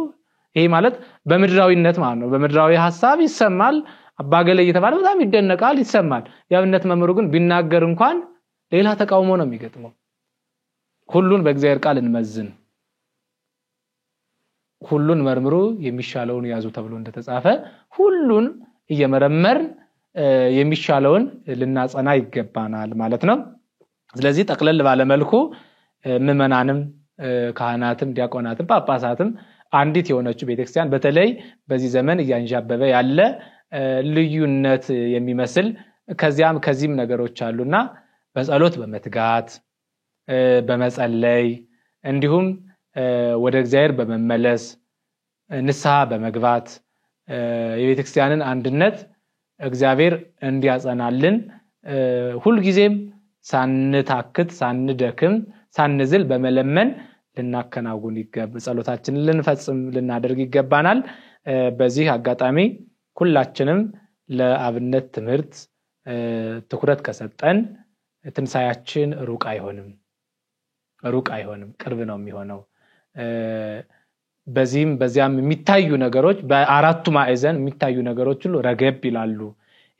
ይሄ ማለት በምድራዊነት ማለት ነው በምድራዊ ሐሳብ ይሰማል አባገለ እየተባለ በጣም ይደነቃል ይሰማል ያብነት መምህሩ ግን ቢናገር እንኳን ሌላ ተቃውሞ ነው የሚገጥመው ሁሉን በእግዚአብሔር ቃል እንመዝን ሁሉን መርምሩ የሚሻለውን ያዙ ተብሎ እንደተጻፈ ሁሉን እየመረመር የሚሻለውን ልናጸና ይገባናል ማለት ነው ስለዚህ ጠቅለል ባለ መልኩ ምዕመናንም ካህናትም ዲያቆናትም ጳጳሳትም አንዲት የሆነች ቤተክርስቲያን በተለይ በዚህ ዘመን እያንዣበበ ያለ ልዩነት የሚመስል ከዚህም ነገሮች አሉና በጸሎት በመትጋት በመጸለይ እንዲሁም ወደ እግዚአብሔር በመመለስ ንስሐ በመግባት የቤተክርስቲያንን አንድነት እግዚአብሔር እንዲያጸናልን ሁሉ ጊዜም ሳንታክት ሳንደክም ሳንዝል በመለመን ልናከናውን ይገባል ጸሎታችንን ልንፈጽም ልናደርግ ይገባናል በዚህ አጋጣሚ ሁላችንም ለአብነት ትምህርት ትኩረት ከሰጠን ትንሳያችን ሩቅ አይሆንም ቅርብ ነው የሚሆነው በዚያም የሚታዩ ነገሮች በአራቱ ማዕዘን የሚታዩ ነገሮች ሁሉ ረገብ ይላሉ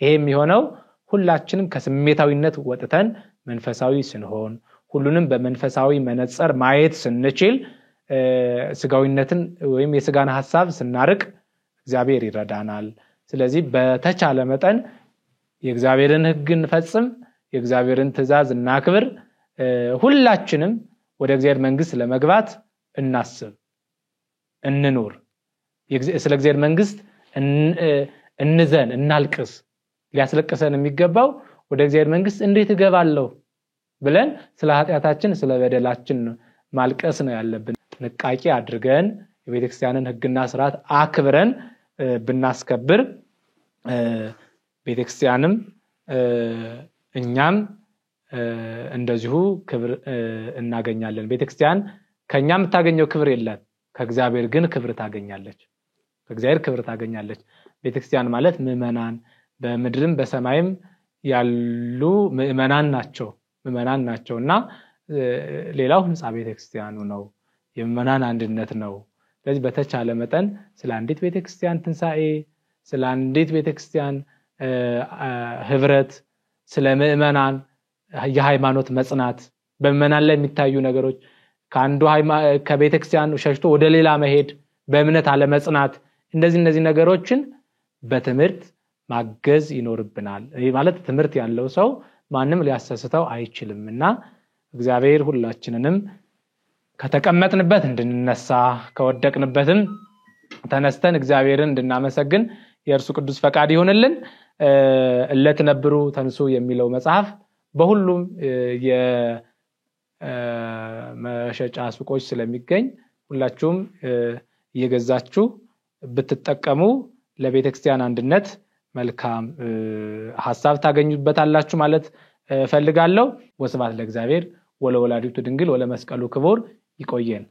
ይሄ የሚሆነው ሁላችንም ከስሜታዊነት ወጥተን መንፈሳዊ ስንሆን ሁሉንም በመንፈሳዊ መነጽር ማየት ስንችል ስጋዊነትን ወይም የስጋን ሐሳብ ስናርቅ እግዚአብሔር ይረዳናል ስለዚህ በተቻለ መጠን የእግዚአብሔርን ሕግ እንፈጽም የእግዚአብሔርን ትእዛዝ እናክብር ሁላችንም ወደ እግዚአብሔር መንግስት ለመግባት እናስብ እንኑር ስለ እግዚአብሔር መንግስት እንዘን እናልቅስ ሊያስለቅሰን የሚገባው ወደ እግዚአብሔር መንግስት እንዴት እገባለሁ ብለን ስለ ኃጢያታችን ስለ በደላችን ማልቀስ ነው ያለብን ጥንቃቄ አድርገን የቤተክርስቲያንን ሕግና ሥርዓት አክብረን ብናስከብር ቤተክርስቲያንም እኛም እንደዚሁ ክብር እናገኛለን ቤተክርስቲያን ከኛም ታገኘው ክብር የለም ከእግዚአብሔር ግን ክብር ታገኛለች ቤተክርስቲያን ማለት ምዕመናን በምድርም በሰማይም ያሉ ምዕመናን ናቸውና ሌላው ህንጻ ቤተክርስቲያኑ ነው የምዕመናን አንድነት ነው ስለዚህ በተቻለ መጠን ስለ አንዲት ቤተክርስቲያን ትንሳኤ ስለ አንዲት ቤተክርስቲያን ህብረት ስለ ምዕመናን የሃይማኖት መጽናት በምዕመናን ላይ የሚታዩ ነገሮች ከአንዱ ከቤተክርስቲያን ሸሽቶ ወደ ሌላ መሄድ በእምነት አለመጽናት እነዚህ ነገሮችን በትምህርት ማገዝ ይኖርብናል። ይሄ ማለት ትምህርት ያለው ሰው ማንም ሊያሳስተው አይችልምና እግዚአብሔር ሁላችንንም ከተቀመጥንበት እንድንነሳ ከወደቅንበትም ተነስተን እግዚአብሔርን እንድናመሰግን የእርሱ ቅዱስ ፈቃድ ይሁንልን። ለተነብሩ ተንሱ የሚለው መጽሐፍ በሁሉም የመሸጫ ሱቆች ስለሚገኝ ሁላችሁም እየገዛችሁ ብትጠቀሙ ለቤተክርስቲያን አንድነት መልካም ሐሳብ ታገኙበታላችሁ ማለት ፈልጋለሁ። ወስብሐት ለእግዚአብሔር ወለወላዲቱ ድንግል ወለመስቀሉ ክቡር። ይቆየን።